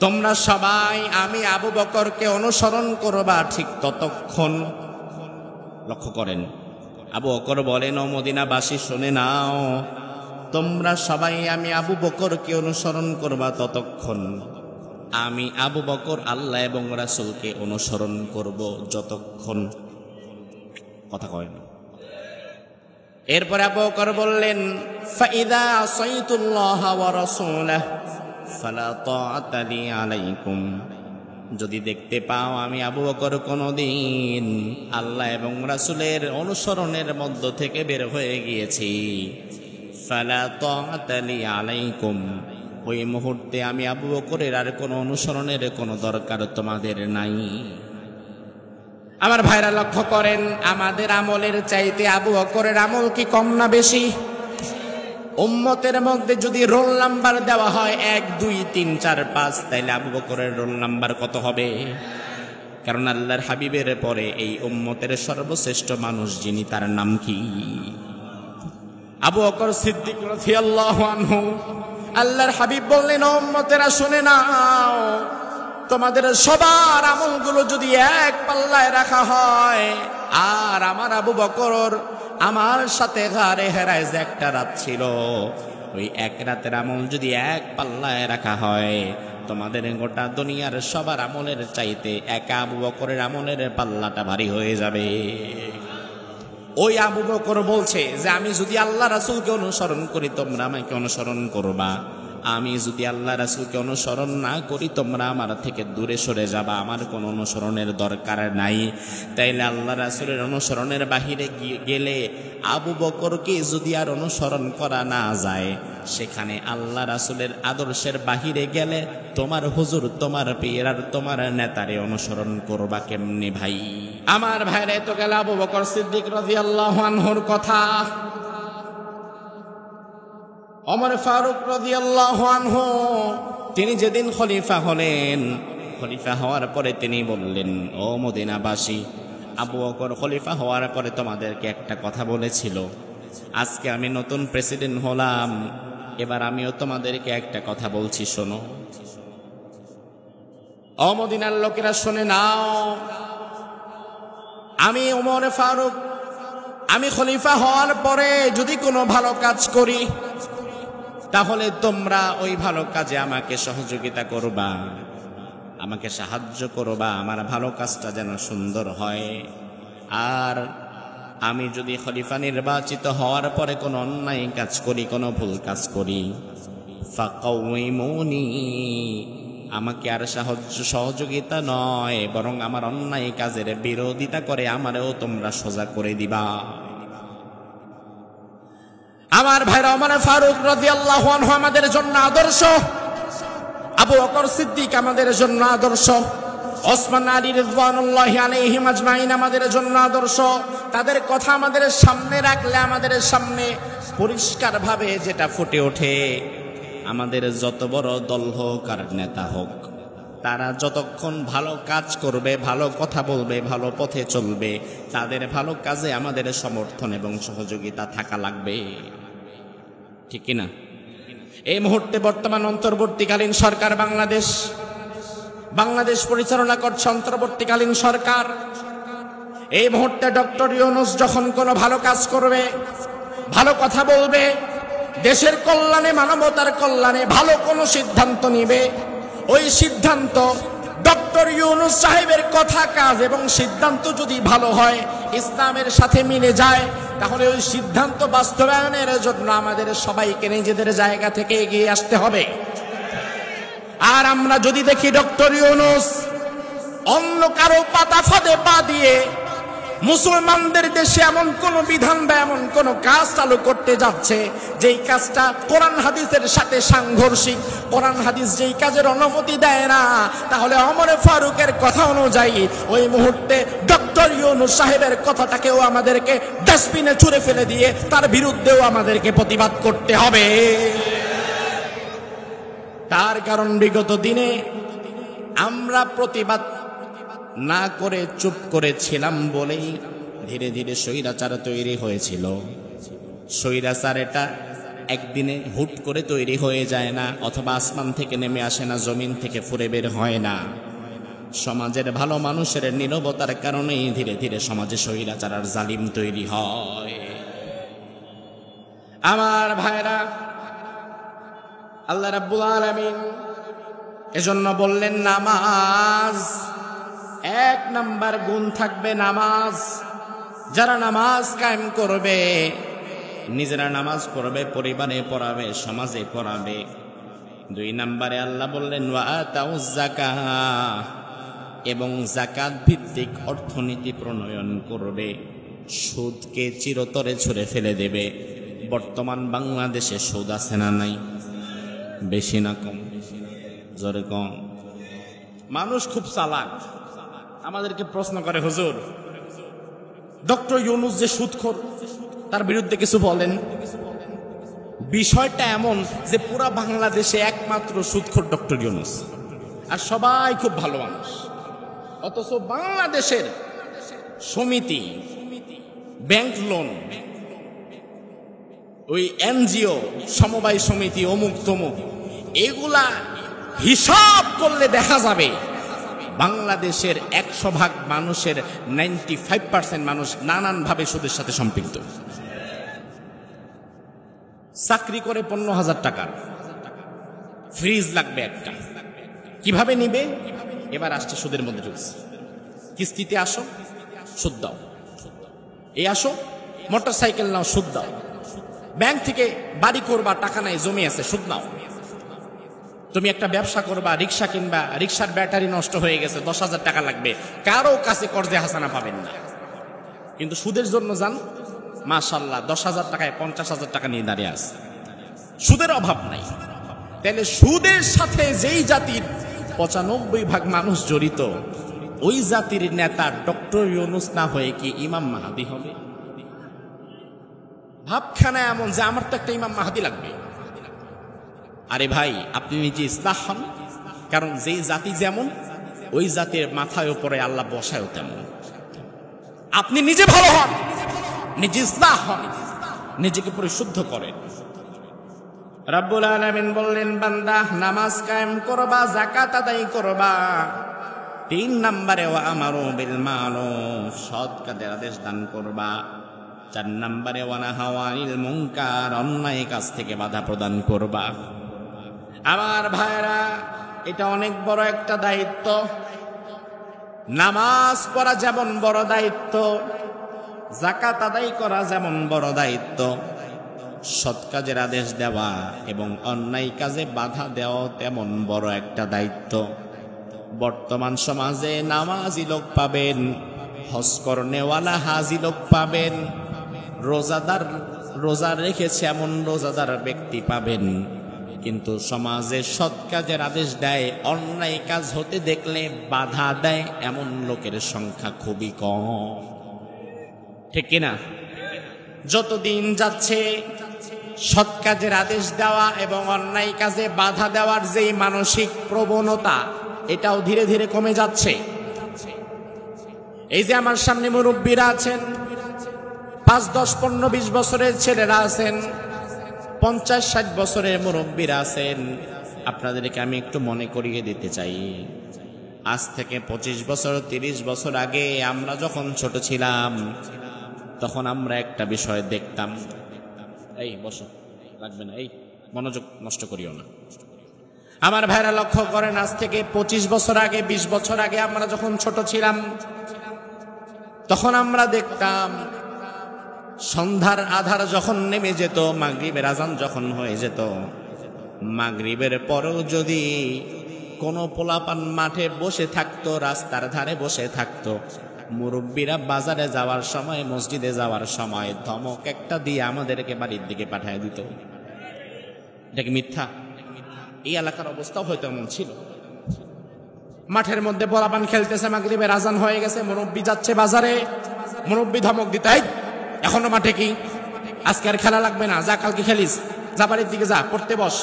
তোমরা সবাই আমি আবু বকরকে অনুসরণ করবা ঠিক ততক্ষণ। লক্ষ্য করেন, আবু বকর বলেন, ও মদিনাবাসী শুনে নাও, তোমরা সবাই আমি আবু বকরকে অনুসরণ করবা ততক্ষণ, আমি আবু বকর আল্লাহ এবং রাসূলকে অনুসরণ করব যতক্ষণ। কথা কয় না। এরপর আবু বকর বললেন, ফাইদা আসাইতুল্লাহ ওয়া রাসূলাহ ফালা তাআতা লি আলাইকুম। যদি দেখতে পাও আমি আবু বকর কোনদিন আল্লাহ এবং রাসূলের অনুসরণের মধ্য থেকে বের হয়ে গিয়েছি, ফালা তাআতা লি আলাইকুম, ওই মুহূর্তে আমি আবু বকরের আর কোনো অনুসরণের কোনো দরকার তোমাদের নাই। আমার ভাইরা লক্ষ্য করেন, আমাদের আমলের চাইতে আবু বকরের আমল কি কম না বেশি? উম্মতের মধ্যে যদি রোল নাম্বার দেওয়া হয় 1 2 3 4 5, তাইলে আবু বকরের রোল নাম্বার কত হবে? কারণ আল্লাহর হাবিবের পরে এই উম্মতের সর্বশ্রেষ্ঠ মানুষ যিনি, তার নাম কি? আবু বকর সিদ্দিক রাদিয়াল্লাহু আনহু। আল্লাহর হাবিব বললেন, ও উম্মতেরা শুনে নাও, তোমাদের সবার আমলগুলো যদি এক পাল্লায় রাখা হয়, আর আমার আবু বকর আমার সাথে গারে হেরায় যে একটা রাত ছিল, ওই এক রাতের আমল যদি এক পাল্লায় রাখা হয়, তোমাদের গোটা দুনিয়ার সবার আমলের চাইতে একা আবু বকরের আমলের পাল্লাটা ভারী হয়ে যাবে। ওই আবু বকর বলছে যে আমি যদি আল্লাহ রাসূলকে অনুসরণ করি তোমরা আমাকে অনুসরণ করবা, আমি যদি আল্লাহ রাসূলকে অনুসরণ না করি তোমরা আমার থেকে দূরে সরে যাবা, আমার কোনো অনুসরণের দরকার নাই। তাইলে আল্লাহ রাসূলের অনুসরণের বাহিরে গেলে আবু বকরকে যদি আর অনুসরণ করা না যায়, সেখানে আল্লাহ রাসূলের আদর্শের বাহিরে গেলে তোমার হুজুর, তোমার পীর আর তোমার নেতারে অনুসরণ করবা কেমনে ভাই? আমার ভাইরা, তো গেল আবু বকর সিদ্দিক রাদিয়াল্লাহু আনহুর কথা। ওমর ফারুক রাদিয়াল্লাহু আনহু তিনি যেদিন খলিফা হলেন, খলিফা হওয়ার পরে তিনি বললেন, ও মদিনাবাসী, আবু বকর খলিফা হওয়ার পরে তোমাদেরকে একটা কথা বলেছিল, আজকে আমি নতুন প্রেসিডেন্ট হলাম, এবার আমিও তোমাদেরকে একটা কথা বলছি, শোনো। ও মদিনার লোকেরা শুনে নাও, আমি ওমর ফারুক, আমি খলিফা হওয়ার পরে যদি কোনো ভালো কাজ করি তাহলে তোমরা ওই ভালো কাজে আমাকে সহযোগিতা করবা, আমাকে সাহায্য করবা, আমার ভালো কাজটা যেন সুন্দর হয়। আর আমি যদি খলিফা নির্বাচিত হওয়ার পরে কোনো অন্যায় কাজ করি, কোনো ভুল কাজ করি, ফাকাউইমুনি, আমাকে আর সহযোগিতা নয়, বরং আমার অন্যায় কাজের বিরোধিতা করে আমারও তোমরা সোজা করে দিবা। আমার ভাইরা, ওমর ফারুক রাদিয়াল্লাহু আনহু আমাদের জন্য আদর্শ, আবু বকর সিদ্দিক আমাদের জন্য আদর্শ, ওসমান আলী রিদওয়ানুল্লাহি আলাইহিম আজমাইন আমাদের জন্য আদর্শ। তাদের কথা আমাদের সামনে রাখলে আমাদের সামনে পরিষ্কারভাবে যেটা ফুটে ওঠে, আমাদের যত বড় দল হোক আর নেতা হোক, তারা যতক্ষণ ভালো কাজ করবে, ভালো কথা বলবে, ভালো পথে চলবে, তাদের ভালো কাজে আমাদের সমর্থন এবং সহযোগিতা থাকা লাগবে, ঠিক কিনা? এই মুহূর্তে বর্তমান অন্তর্বর্তীকালীন সরকার বাংলাদেশ পরিচালনা করছে অন্তর্বর্তীকালীন সরকার। এই মুহূর্তে ডক্টর ইউনূস যখন কোনো ভালো কাজ করবে, ভালো কথা বলবে, দেশের কল্যাণে, মানবতার কল্যাণে ভালো কোনো সিদ্ধান্ত নিবে, ওই সিদ্ধান্ত ডক্টর ইউনূস সাহেবের কথা, কাজ এবং সিদ্ধান্ত যদি ভালো হয়, ইসলামের সাথে মিলে যায়, তাহলে ওই সিদ্ধান্ত বাস্তবায়নের জন্য আমাদের সবাইকে নিজেদের জায়গা থেকে এগিয়ে আসতে হবে। আর আমরা যদি দেখি ডক্টর ইউনূস অন্য কারো পাতা ফাঁদে পা দিয়ে মুসলমানদের দেশে এমন কোন বিধান বা এমন কোন কাজ চালু করতে যাচ্ছে যেই কাজটা কোরআন হাদিসের সাথে সাংঘর্ষিক, কোরআন হাদিস যেই কাজের অনুমতি দেয় না, তাহলে ওমর ফারুকের কথা অনুযায়ী ওই মুহূর্তে ডক্টর ইউনূস সাহেবের কথাটাকেও আমাদেরকে ডাস্টবিনে ছুঁড়ে ফেলে দিয়ে তার বিরুদ্ধেও আমাদেরকে প্রতিবাদ করতে হবে। তার কারণ বিগত দিনে আমরা প্রতিবাদ না করে চুপ করেছিলাম বলেই ধীরে ধীরে স্বৈরাচার তৈরি হয়েছিল। স্বৈরাচার এটা একদিনে হুট করে তৈরি হয়ে যায় না, অথবা আসমান থেকে নেমে আসে না, জমিন থেকে ফুরে বের হয় না। সমাজের ভালো মানুষের নীরবতার কারণেই ধীরে ধীরে সমাজে স্বৈরাচার আর জালিম তৈরি হয়। আমার ভাইরা, আল্লাহ রাব্বুল আলামিন এজন্য বললেন নামাজ, এক নাম্বার গুণ থাকবে নামাজ। যারা নামাজ কায়েম করবে, নিজেরা নামাজ পড়বে, পরিবারে পড়াবে, সমাজে পড়াবে। দুই নাম্বারে আল্লাহ বললেন ওয়া আতাউজ যাকাত, এবং যাকাত ভিত্তিক অর্থনীতি প্রণয়ন করবে, সুদকে চিরতরে ছুঁড়ে ফেলে দেবে। বর্তমান বাংলাদেশে সুদ আছে না নাই? বেশি না কম? জোরে কম। মানুষ খুব চালাক, আমাদেরকে প্রশ্ন করে, হুজুর ডক্টর ইউনূস যে সুদখোর, তার বিরুদ্ধে কিছু বলেন। বিষয়টা এমন যে পুরা বাংলাদেশে একমাত্র সুদখোর ডক্টর ইউনূস, আর সবাই খুব ভালো মানুষ। অথচ বাংলাদেশের সমিতি, ব্যাংক লোন, ওই এনজিও, সমবায় সমিতি, অমুক তমুক, এগুলা হিসাব করলে দেখা যাবে বাংলাদেশের 100% মানুষের 95% মানুষ নানানভাবে সুদের সাথে সম্পৃক্ত। চাকরি করে 15,000 টাকার, ফ্রিজ লাগবে একটা, কিভাবে নিবে? এবার আসছে সুদের মধ্যে ঢুকছে। কিস্তিতে আসো, সুদ দাও, এই আসো, মোটরসাইকেল নাও, সুদ দাও। ব্যাংক থেকে বাড়ি করবা, টাকা নাই, জমি আছে, সুদ নাও। তুমি একটা ব্যবসা করবা, রিক্সা কিনবা, রিক্সার ব্যাটারি নষ্ট হয়ে গেছে, 10,000 টাকা লাগবে, কারো কাছে কর্জে হাসানা পাবেন না। কিন্তু সুদের জন্য যান, মাশাআল্লাহ 10,000 টাকায় 50,000 টাকা নিয়ে দাঁড়িয়ে আছে। সুদের অভাব নাই। তাহলে সুদের সাথে যেই জাতির 95% মানুষ জড়িত, ওই জাতির নেতা ডক্টর ইউনূস না হয়ে কি ইমাম মাহদী হবে? ভাবখানা এমন যে আমার তো একটা ইমাম মাহদী লাগবে। আরে ভাই, আপনি নিজে ইসলাহ হন, কারণ যেই জাতি যেমন ওই জাতির মাথায় উপরে আল্লাহ বসায়ও তেমন। আপনি নিজে ভালো হন, নিজে ইসলাহ হন, নিজেকে পরিশুদ্ধ করেন। রব্বুল আলামিন বললেন, বান্দা নামাজ কায়েম করবা, যাকাত আদায় করবা, 3 নম্বরে ওয়া আমারু বিল মারুফ, সৎ কাজের আদেশ দান করবা, 4 নম্বরে ওয়া নাহাউ আনিল মুনকার, অন্যায় কাজ থেকে বাধা প্রদান করবা। আমার ভাইরা, এটা অনেক বড় একটা দায়িত্ব। নামাজ পড়া যেমন বড় দায়িত্ব, যাকাত আদায় করা যেমন বড় দায়িত্ব, সৎ কাজের আদেশ দেওয়া এবং অন্যায় কাজে বাধা দেওয়া তেমন বড় একটা দায়িত্ব। বর্তমান সমাজে নামাজি লোক পাবেন, হজ করনেওয়ালা হাজি লোক পাবেন, রোজাদার রোজা রেখেছে এমন রোজাদার ব্যক্তি পাবেন, কিন্তু সমাজে সৎ কাজের আদেশ দেয়, অন্যায় কাজ হতে দেখলে বাধা দেয় এমন লোকের সংখ্যা খুবই কম। ঠিক কিনা? যতদিন যাচ্ছে সৎ কাজের আদেশ দেওয়া এবং অন্যায় কাজে বাধা দেওয়ার যেই মানসিক প্রবণতা, এটাও ধীরে ধীরে কমে যাচ্ছে। এই যে আমার সামনে মুরব্বীরা আছেন, 5, 10, 15, 20 বছরের ছেলেরা আছেন, 50, 60 বছরের মুরব্বীরা আছেন, আপনাদেরকে আমি একটু মনে করিয়ে দিতে চাই, আজ থেকে 25 বছর 30 বছর আগে আমরা যখন ছোট ছিলাম, তখন আমরা একটা বিষয় দেখতাম। এই বসো, লাগবে না, এই মনোযোগ নষ্ট করিও না। আমার ভাইরা লক্ষ্য করেন, আজ থেকে 25 বছর আগে, 20 বছর আগে আমরা যখন ছোট ছিলাম, তখন আমরা দেখতাম সন্ধ্যার আধার যখন নেমে যেত, মাগরিবের আজান যখন হয়ে যেত, মাগরিবের পরেও যদি কোনো পোলাপান মাঠে বসে থাকতো, রাস্তার ধারে বসে থাকতো, মুরব্বীরা বাজারে যাওয়ার সময়, মসজিদে যাওয়ার সময় ধমক একটা দিয়ে আমাদেরকে বাড়ির দিকে পাঠিয়ে দিত। এটা কি মিথ্যা? এই এলাকার অবস্থাও হয়তো এমন ছিল। মাঠের মধ্যে পোলাপান খেলতেছে, মাগরিবের আজান হয়ে গেছে, মুরব্বী যাচ্ছে বাজারে, মুরব্বী ধমক দিতে, এখনো মাঠে কি, আজকে আর খেলা লাগবে না, যা কালকে খেলিস, যা বাড়ির দিকে যা, পড়তে বস।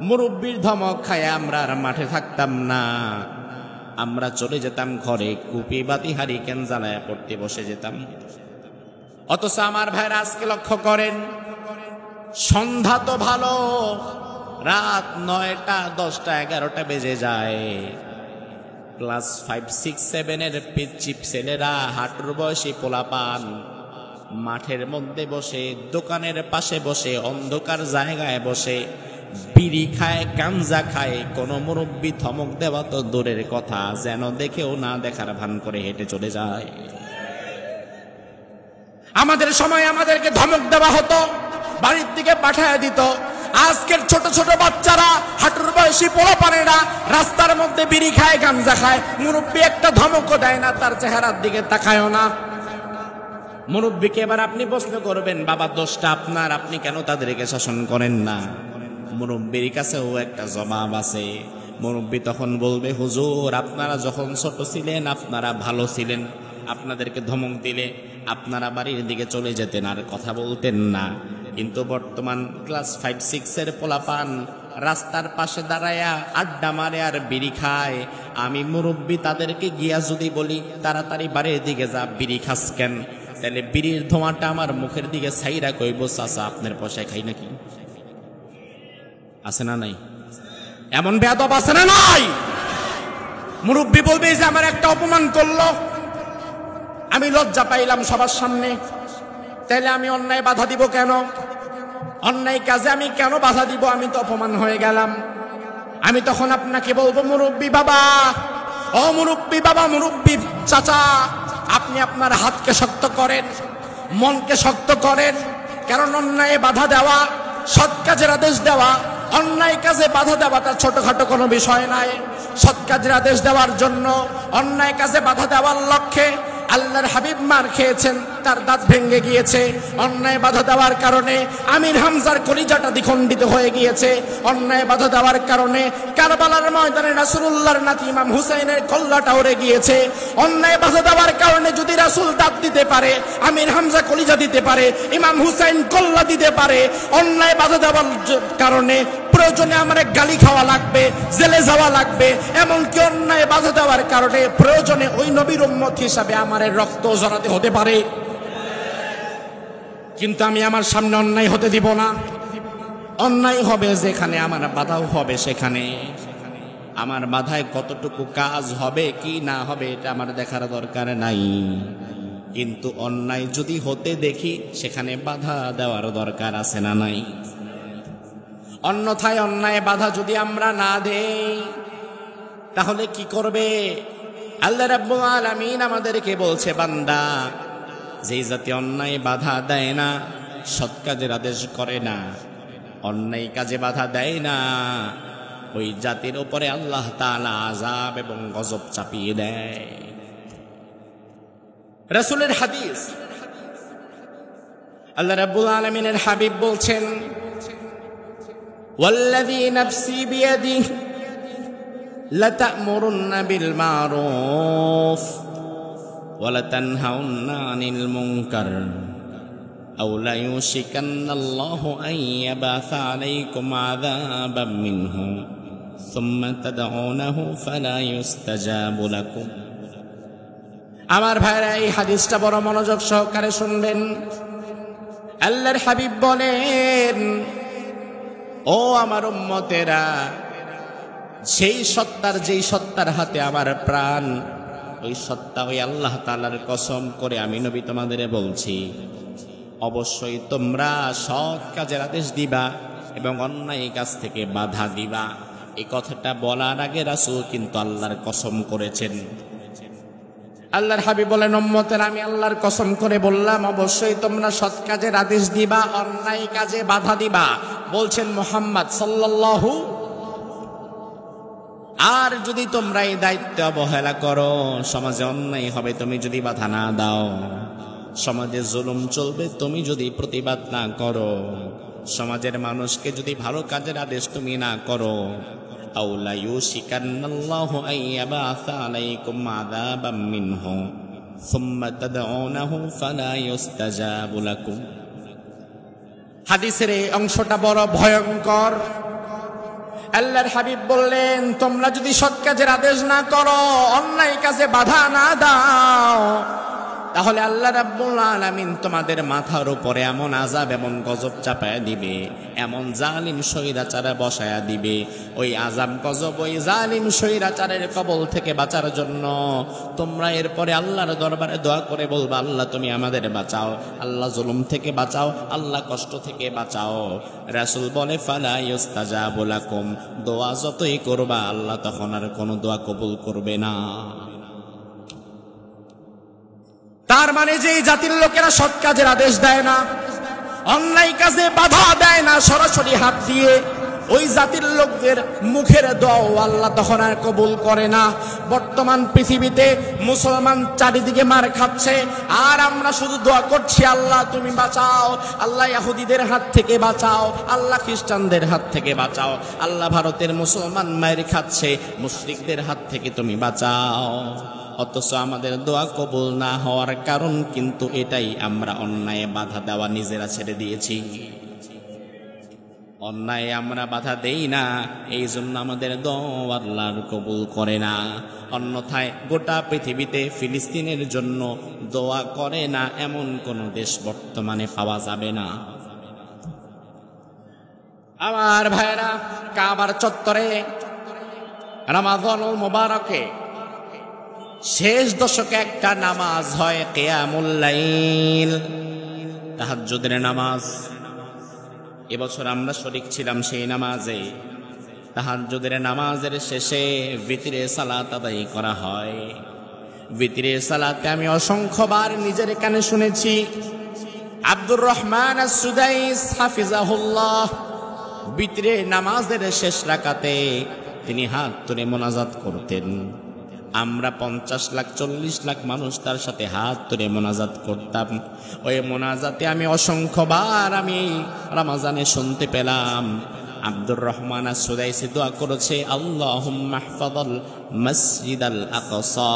মুরব্বীর ধমক খায় আমরা আর মাঠে থাকতাম না, আমরা চলে যেতাম ঘরে, কুপি বাতি হারিকেন জ্বালায় পড়তে বসে যেতাম। অথচ আমার ভাইরা আজকে লক্ষ্য করেন, সন্ধ্যা তো ভালো, রাত 9টা 10টা 11টা বেজে যায়, ক্লাস 5, 6, 7 এর পিচ্চি ছেলেরা, হাঁটুর বয়সী পোলাপান মাঠের মধ্যে বসে, দোকানের পাশে বসে, অন্ধকার জায়গায় বসে বিড়ি খায়, গাঞ্জা খায়। কোন মুরব্বী ধমক দেওয়া তো দূরের কথা, যেন দেখেও না দেখার ভান করে হেঁটে চলে যায়। আমাদের সময় আমাদেরকে ধমক দেওয়া হতো, বাড়ির দিকে পাঠায় দিত। আজকের ছোট ছোট বাচ্চারা, হাঁটুর বয়সী পোলাপানেরা রাস্তার মধ্যে বিড়ি খায়, গাঞ্জা খায়, মুরব্বী একটা ধমকও দেয় না, তার চেহারার দিকে তাকায়ও না। মুরব্বীকে এবার আপনি প্রশ্ন করবেন, বাবা দোষটা আপনার, আপনি কেন তাদেরকে শাসন করেন না? মুরব্বীর কাছেও একটা জবাব আছে। মুরব্বী তখন বলবে, হুজুর আপনারা যখন ছোট ছিলেন আপনারা ভালো ছিলেন, আপনাদেরকে ধমক দিলে আপনারা বাড়ির দিকে চলে যেতেন আর কথা বলতেন না, কিন্তু বর্তমান ক্লাস 5, 6 এর পোলাপান রাস্তার পাশে দাঁড়ায়া আড্ডা মারে আর বিড়ি খায়। আমি মুরব্বী তাদেরকে গিয়া যদি বলি তাড়াতাড়ি বাড়ির দিকে যা, বিড়ি খাস কেন? তাহলে বিড়ির ধোঁয়াটা আমার মুখের দিকে ছাইরা কইব, চাচা আপনার পয়সায় খাই নাকি? আছে না নাই? এমন বেয়াদব আছে না নাই? মুরব্বী বলবে যে আমার একটা অপমান করলো, আমি লজ্জা পাইলাম সবার সামনে, তাইলে আমি অন্যায় বাধা দিব কেন? অন্যায় কাজে আমি কেন বাধা দিব? আমি তো অপমান হয়ে গেলাম। আমি তখন আপনাকে বলবো, মুরব্বী বাবা, ও মুরব্বী বাবা, মুরব্বী চাচা, আপনি আপনার হাতকে শক্ত করেন, মনকে শক্ত করেন, কারণ অন্যায় বাধা দেওয়া, সৎ কাজের আদেশ দেওয়া, অন্যায় কাজে বাধা দেওয়াটা ছোটখাটো কোনো বিষয় নয়। সৎ কাজের আদেশ দেওয়ার জন্য অন্যায় কাজে বাধা দেওয়ার লক্ষ্যে আল্লাহর হাবিব মার খেয়েছেন, তার দাঁত ভেঙে গিয়েছে। অন্যায় বাধা দেওয়ার কারণে আমির হামজার কলিজাটা দ্বিখণ্ডিত হয়ে গিয়েছে। অন্যায় বাধা দেওয়ার কারণে কারবালার ময়দানে রাসূলুল্লাহর নাতি ইমাম হুসাইনের কল্লাটা উড়ে গিয়েছে। অন্যায় বাধা দেওয়ার কারণে যদি রাসূল দাঁত দিতে পারে, আমির হামজা কলিজা দিতে পারে, ইমাম হুসাইন কল্লা দিতে পারে। অন্যায় বাধা দেওয়ার কারণে প্রয়োজনে আমার গালি খাওয়া লাগবে, জেলে যাওয়া লাগবে, এমনকি অন্যায় বাধা দেওয়ার কারণে প্রয়োজনে ওই নবীর উম্মত হিসাবে আমার রক্ত ঝরাতে হতে পারে। কিন্তু আমি আমার সামনে অন্যায় হতে দিব না। অন্যায় হবে যেখানে, আমার বাধাও হবে সেখানে। আমার বাধায় কতটুকু কাজ হবে কি না হবে এটা আমার দেখার দরকার নাই, কিন্তু অন্যায় যদি হতে দেখি সেখানে বাধা দেওয়ার দরকার আছে না নাই? অন্যথায় অন্যায় বাধা যদি আমরা না দেই তাহলে কি করবে? আল্লাহ রাব্বুল আলামিন আমাদেরকে বলছে, বান্দা যেই জাতি অন্যায় বাধা দেয় না, সৎ কাজের আদেশ করে না, অন্যায় কাজে বাধা দেয় না, ওই জাতির উপরে আল্লাহ তাআলা আযাব এবং গজব চাপিয়ে দেয়। রাসূলের হাদিস, আল্লাহ রাব্বুল আলামিনের হাবিব বলছেন, ওয়াল্লাযী নাফসি বিয়াদিহি লাতা'মুরুন্না বিল মা'রুফ ওয়া লাতানহাউন্না আনিল মুনকার আও লা ইউশিকান্নাল্লাহু আন ইয়াবাসা আলাইকুম আযাবাম মিনহু সুম্মা তাদউনাহু ফালা ইউস্তাজাবু লাকুম। আমার ভাইরা, এই হাদিসটা বড় মনোযোগ সহকারে শুনবেন। আল্লাহর হাবিব বলেন, ও আমার উম্মতেরা, যেই সত্তার হাতে আমার প্রাণ, ওই সত্তা, ওই আল্লাহ তাআলার কসম করে আমি নবী তোমাদের বলছি, অবশ্যই তোমরা সৎ কাজের আদেশ দিবা এবং অন্যায় কাজ থেকে বাধা দিবা। এই কথাটা বলার আগে রাসূল কিন্তু আল্লাহর কসম করেছেন। আল্লাহর হাবিব বলেন, উম্মতেরা, আমি আল্লাহর কসম করে বললাম, অবশ্যই তোমরা সৎ কাজের আদেশ দিবা, অন্যায় কাজে বাধা দিবা। বলছেন মুহাম্মদ সাল্লাল্লাহু। আর যদি তোমরা এই দায়িত্ব অবহেলা করো, সমাজে অন্যায় হবে তুমি যদি বাধা না দাও, সমাজে জুলুম চলবে তুমি যদি প্রতিবাদ না করো, সমাজের মানুষকে যদি ভালো কাজের আদেশ তুমি না করো, আও লা ইউশিকান্নাল্লাহু আন ইয়াবাসা আলাইকুম আযাবাম মিনহু সুম্মা তাদউনাহু ফালা ইউস্তাজাবু লাকুম। হাদিসের এই অংশটা বড় ভয়ঙ্কর। আল্লাহর হাবিব বললেন, তোমরা যদি সৎ কাজের আদেশ না করো, অন্যায় কাজে বাধা না দাও, তাহলে আল্লাহ রাব্বুল আলামিন তোমাদের মাথার উপরে এমন আযাব, এমন গজব চাপায়া দিবে, এমন জালিম স্বৈরাচারে বসায়া দিবে। ওই আযাব গজব, ওই জালিম স্বৈরাচারের কবল থেকে বাঁচার জন্য তোমরা এরপরে আল্লাহর দরবারে দোয়া করে বলবা, আল্লাহ তুমি আমাদের বাঁচাও, আল্লাহ জুলুম থেকে বাঁচাও, আল্লাহ কষ্ট থেকে বাঁচাও। রাসূল বলে, ফালা ইউস্তাজাবু লাকুম, দোয়া যতই করবা আল্লাহ তখন আর কোনো দোয়া কবুল করবে না। তার মানে যে জাতির লোকেরা সৎ কাজের আদেশ দেয় না, অন্যায় কাজে বাধা দেয় না সরাসরি হাত দিয়ে, ওই জাতির লোকদের মুখের দোয়া আল্লাহ তখন আর কবুল করে না। বর্তমান পৃথিবীতে মুসলমান চারিদিকে মার খাচ্ছে, আর আমরা শুধু দোয়া করছি, আল্লাহ তুমি বাঁচাও, আল্লাহ ইহুদিদের হাত থেকে বাঁচাও, আল্লাহ খ্রিস্টানদের হাত থেকে বাঁচাও, আল্লাহ ভারতের মুসলমান মায়ের খাচ্ছে, মুশরিকদের হাত থেকে তুমি বাঁচাও। অথচ আমাদের দোয়া কবুল না হওয়ার কারণ কিন্তু এটাই, আমরা অন্যায় বাধা দেওয়া নিজেরা ছেড়ে দিয়েছি। অন্যায় আমরা বাধা দেই না, এই জন্য আমাদের দোয়া আল্লাহ কবুল করে না। অন্যথায় গোটা পৃথিবীতে ফিলিস্তিনের জন্য দোয়া করে না এমন কোন দেশ বর্তমানে পাওয়া যাবে না। আমার ভাইরা, কাবার চত্বরে রমাদানুল মুবারকে শেষ দশকে একটা নামাজ হয়, কিয়ামুল লাইল, তাহাজ্জুদের নামাজ। এবছর আমরা শরীক ছিলাম সেই নামাজে। তাহাজ্জুদের নামাজের শেষে ভিতরে সালাত আদায় করা হয়। ভিতরে সালাতে আমি অসংখ্যবার নিজের কানে শুনেছি, আব্দুর রহমান আস-সুদাইস হাফিজাহুল্লাহ বিতরে নামাজের শেষ রাকাতে তিনি হাত তুলে মোনাজাত করতেন। আমরা 50 লাখ 40 লাখ মানুষ তার সাথে হাত তুলে মোনাজাত করতাম। ওই মোনাজাতে আমি অসংখ্যবার আমি রমজানে শুনতে পেলাম আব্দুর রহমান আস-সুদাইসি দোয়া করেছে, আল্লাহুম্মা ইহফাযাল মসজিদাল আকসা,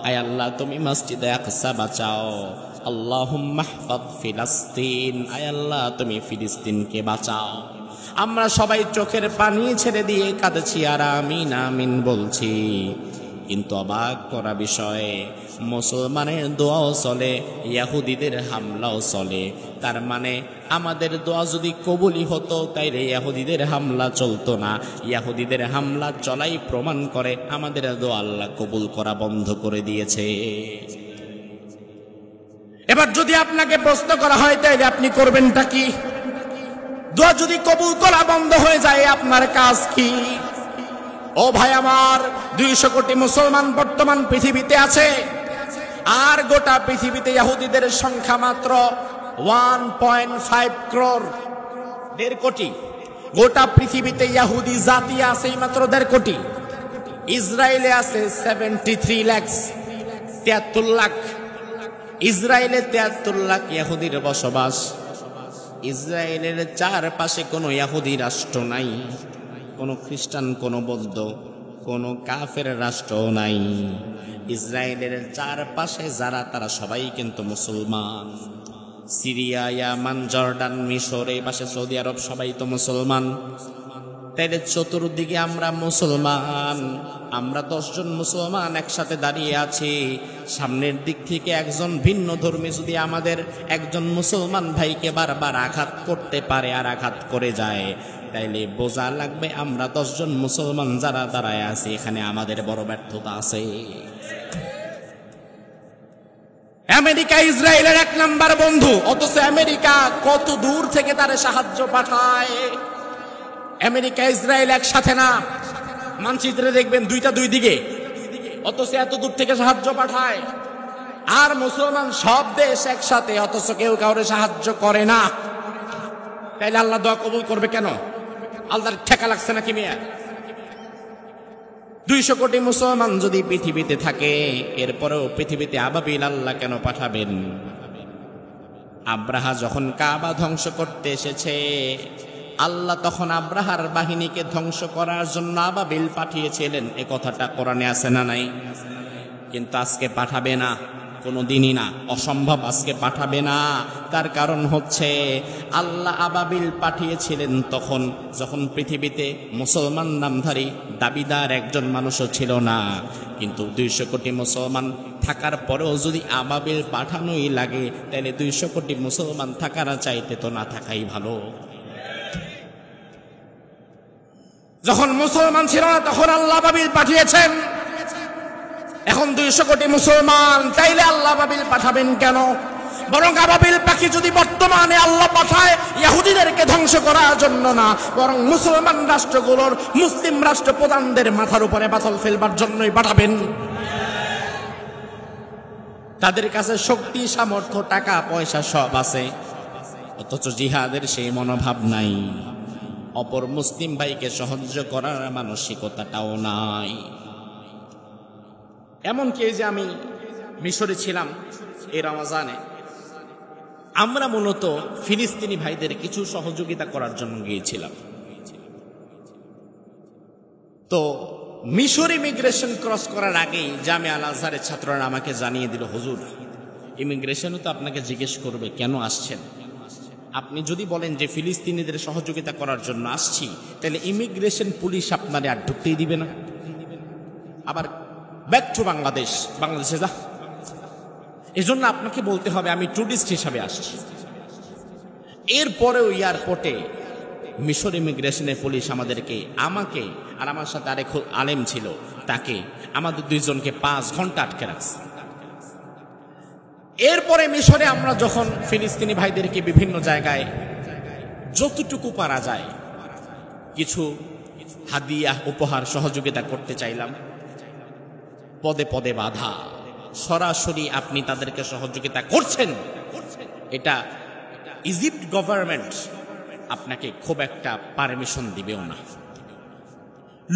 আয় আল্লাহ তুমি মসজিদে আকসা বাঁচাও। আল্লাহুম্মা ইহফায ফিলিস্তিন, আয় আল্লাহ তুমি ফিলিস্তিনকে বাঁচাও। আমরা সবাই চোখের পানি ছেড়ে দিয়ে কাঁদছি আর আমিন আমিন বলছি। কিন্তু অবাক করা বিষয়ে মুসলমানের দোয়াও চলে, ইহুদিদের হামলাও চলে। তার মানে আমাদের দোয়া যদি কবুলই হতো তাইলে ইহুদিদের হামলা চলতো না। ইহুদিদের হামলা চলাই প্রমাণ করে আমাদের দোয়া আল্লাহ কবুল করা বন্ধ করে দিয়েছে। এবার যদি আপনাকে প্রশ্ন করা হয় তাইলে আপনি করবেনটা কি? দোয়া যদি কবুল করা বন্ধ হয়ে যায় আপনার কাজ কি? ও ভাই আমার, 200 কোটি মুসলমান বর্তমান পৃথিবীতে আছে, আর গোটা পৃথিবীতে ইহুদিদের সংখ্যা মাত্র 1.5 crore, 1.5 কোটি। গোটা পৃথিবীতে ইহুদি জাতি আছে মাত্র 1.5 কোটি। ইসরায়েলে আছে 73 লাখ, 73 লাখ। ইসরায়েলে 73 লাখ ইহুদির বসবাস। ইসরায়েলের চারপাশে কোনো ইহুদি রাষ্ট্র নাই, কোনো খ্রিস্টান, কোনো বৌদ্ধ, কোনো কাফের রাষ্ট্র নাই। ইসরায়েলের চারপাশে যারা তারা সবাই কিন্তু মুসলমান। সিরিয়া, ইয়ামান, জর্ডান, মিশর, এই পাশে সৌদি আরব সবাই তো মুসলমান। তাইলে চতুর্দিকে আমরা মুসলমান, আমরা 10 জন মুসলমান একসাথে দাঁড়িয়ে আছি। সামনের দিক থেকে একজন ভিন্ন ধর্মী যদি আমাদের একজন মুসলমান ভাইকে বারবার আঘাত করতে পারে আর আঘাত করে যায়, তাইলে বোঝা লাগবে আমরা 10 জন মুসলমান যারা দাঁড়ায় আছি এখানে আমাদের বড় ব্যর্থতা আছে। আমেরিকা ইসরায়েলের 1 নাম্বার বন্ধু, অথচ আমেরিকা কত দূর থেকে তারে সাহায্য পাঠায়। আমেরিকা ইসরায়েল একসাথে না, মানচিত্রে দেখবেন দুইটা দুই দিকে, অথচ এত দূর থেকে সাহায্য পাঠায়। আর মুসলমান সব দেশ একসাথে, অথচ কেউ কাউরে সাহায্য করে না। তাইলে আল্লাহ দোয়া কবুল করবে কেন? আল্লাহর ঠেকা লাগছে নাকি মিয়া? 200 কোটি মুসলমান যদি পৃথিবীতে থাকে, এরপরেও পৃথিবীতে আবাবিল আল্লাহ কেন পাঠাবেন? আব্রাহা যখন কাবা ধ্বংস করতে এসেছে, আল্লাহ তখন আব্রাহার বাহিনীকে ধ্বংস করার জন্য আবাবিল পাঠিয়েছিলেন। এ কথাটা কোরআনে আছে না নাই? কিন্তু আজকে পাঠাবে না, কোনোদিনই না, অসম্ভব, আজকে পাঠাবে না। তার কারণ হচ্ছে আল্লাহ আবাবিল পাঠিয়েছিলেন তখন যখন পৃথিবীতে মুসলমান নামধারী দাবিদার একজন মানুষও ছিল না। কিন্তু 200 কোটি মুসলমান থাকার পরেও যদি আবাবিল পাঠানোই লাগে, তাহলে 200 কোটি মুসলমান থাকার চাইতে তো না থাকাই ভালো। যখন মুসলমান ছিল না তখন আল্লাহ আবাবিল পাঠিয়েছেন। এখন 200 কোটি মুসলমান, তাইলে আল্লাহ আবাবিল পাঠাবেন কেন? বরং আবাবিল পাখি যদি বর্তমানে আল্লাহ পাঠায় ইহুদিদেরকে ধ্বংস করার জন্য না, বরং মুসলমান রাষ্ট্রগুলোর মুসলিম রাষ্ট্র প্রধানদের মাথার উপরে বাতল ফেলবার জন্যই পাঠাবেন। তাদের কাছে শক্তি, সামর্থ্য, টাকা পয়সা সব আছে, অথচ জিহাদের সেই মনোভাব নাই। অপর মুসলিম ভাইকে সাহায্য করার মানসিকতাটাও নাই। এমনকি এই যে আমি মিশরে ছিলাম এই রমজানে, আমরা মূলত ফিলিস্তিনি ভাইদের কিছু সহযোগিতা করার জন্য গিয়েছিলাম। তো মিশর ইমিগ্রেশন ক্রস করার আগেই জামিয়া আল আজহারের ছাত্ররা আমাকে জানিয়ে দিল, হুজুর ইমিগ্রেশনও তো আপনাকে জিজ্ঞেস করবে কেন আসছেন। আপনি যদি বলেন যে ফিলিস্তিনিদের সহযোগিতা করার জন্য আসছি, তাহলে ইমিগ্রেশন পুলিশ আপনারে আর ঢুকতেই দিবে না। আবার ব্যাক টু বাংলাদেশ, বাংলাদেশে যা, এজন্য আপনাকে বলতে হবে আমি টুরিস্ট হিসাবে আসছি। এরপরেও এয়ারপোর্টে মিশর ইমিগ্রেশনের পুলিশ আমাকে আর আমার সাথে আরেক আলেম ছিল তাকে, আমাদের 2 জনকে 5 ঘন্টা আটকে রাখছে। এরপরে মিশরে আমরা যখন ফিলিস্তিনি ভাইদেরকে বিভিন্ন জায়গায় যতটুকু পারা যায় কিছু হাদিয়া, উপহার, সহযোগিতা করতে চাইলাম, পদে পদে বাধা। সরাসরি আপনি তাদেরকে সহযোগিতা করছেন, এটা ইজিপ্ট গভর্নমেন্ট আপনাকে খুব একটা পারমিশন দিবেও না।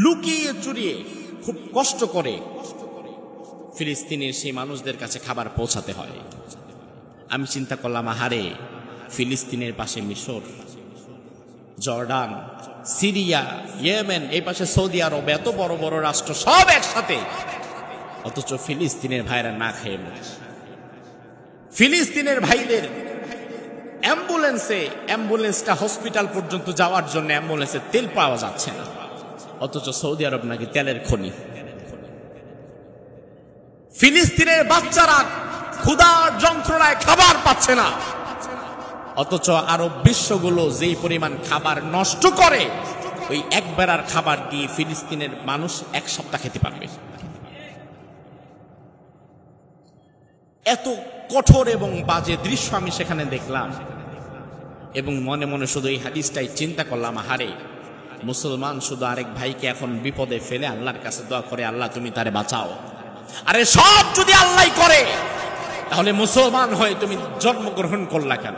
লুকিয়ে চুরিয়ে খুব কষ্ট করে ফিলিস্তিনের সেই মানুষদের কাছে খাবার পৌঁছাতে হয়। আমি চিন্তা করলাম, আহারে, ফিলিস্তিনের পাশে মিশর, জর্ডান, সিরিয়া, ইয়েমেন, এই পাশে সৌদি আরব, এত বড় বড় রাষ্ট্র সব একসাথে, অথচ ফিলিস্তিনের ভাইরা না খেয়ে মরছে। ফিলিস্তিনের ভাইদের অ্যাম্বুলেন্সটা হসপিটাল পর্যন্ত যাওয়ার জন্য অ্যাম্বুলেন্সে তেল পাওয়া যাচ্ছে না, অথচ সৌদি আরব নাকি তেলের খনি। ফিলিস্তিনের বাচ্চারা ক্ষুধার যন্ত্রণায় খাবার পাচ্ছে না, অথচ আরব বিশ্বগুলো যেই পরিমাণ খাবার নষ্ট করে, ওই এক বেলার খাবার দিয়ে ফিলিস্তিনের মানুষ এক সপ্তাহ খেতে পারবে। এত কঠোর এবং বাজে দৃশ্য আমি সেখানে দেখলাম এবং মনে মনে শুধু এই হাদিসটাই চিন্তা করলাম, আহারে, মুসলমান শুধু আরেক ভাইকে এখন বিপদে ফেলে আল্লাহর কাছে দোয়া করে, আল্লাহ তুমি তারে বাঁচাও। আরে সব যদি আল্লাহ করে, তাহলে মুসলমান হয়ে তুমি জন্মগ্রহণ করলা কেন?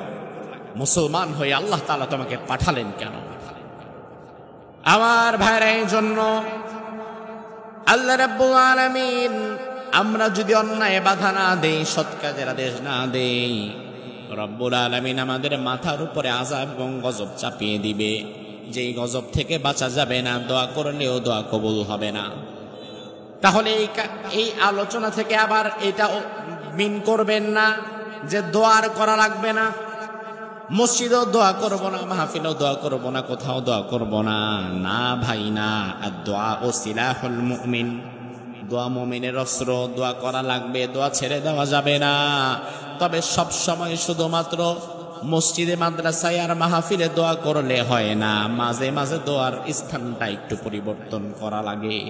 মুসলমান হয়ে আল্লাহ তাআলা তোমাকে পাঠালেন কেন? আমার ভাইরা, এই জন্য আল্লাহ রাব্বুল আলামিন আমরা যদি অন্যায় বাধা না দেই, সৎ কাজের আদেশ না দেই, রব্বুল আলামিন আমাদের মাথার উপরে আযাব এবং গজব চাপিয়ে দিবে, যেই গজব থেকে বাঁচা যাবে না, দোয়া করলেও দোয়া কবুল হবে না। তাহলে এই আলোচনা থেকে আবার এটা মিন করবেন না যে দোয়ার করা লাগবে না, মসজিদেও দোয়া করব না, মাহফিলেও দোয়া করব না, কোথাও দোয়া করব না। না ভাই না, আর দোয়া ও সিলাহুল মুমিন, দোয়া মুমিনের অস্ত্র, দোয়া করা লাগবে, দোয়া ছেড়ে দেওয়া যাবে না। তবে সব সময় শুধুমাত্র মসজিদে, মাদ্রাসায় আর মাহফিলে দোয়া করলে হয় না, মাঝে মাঝে দোয়ার স্থানটা একটু পরিবর্তন করা লাগে।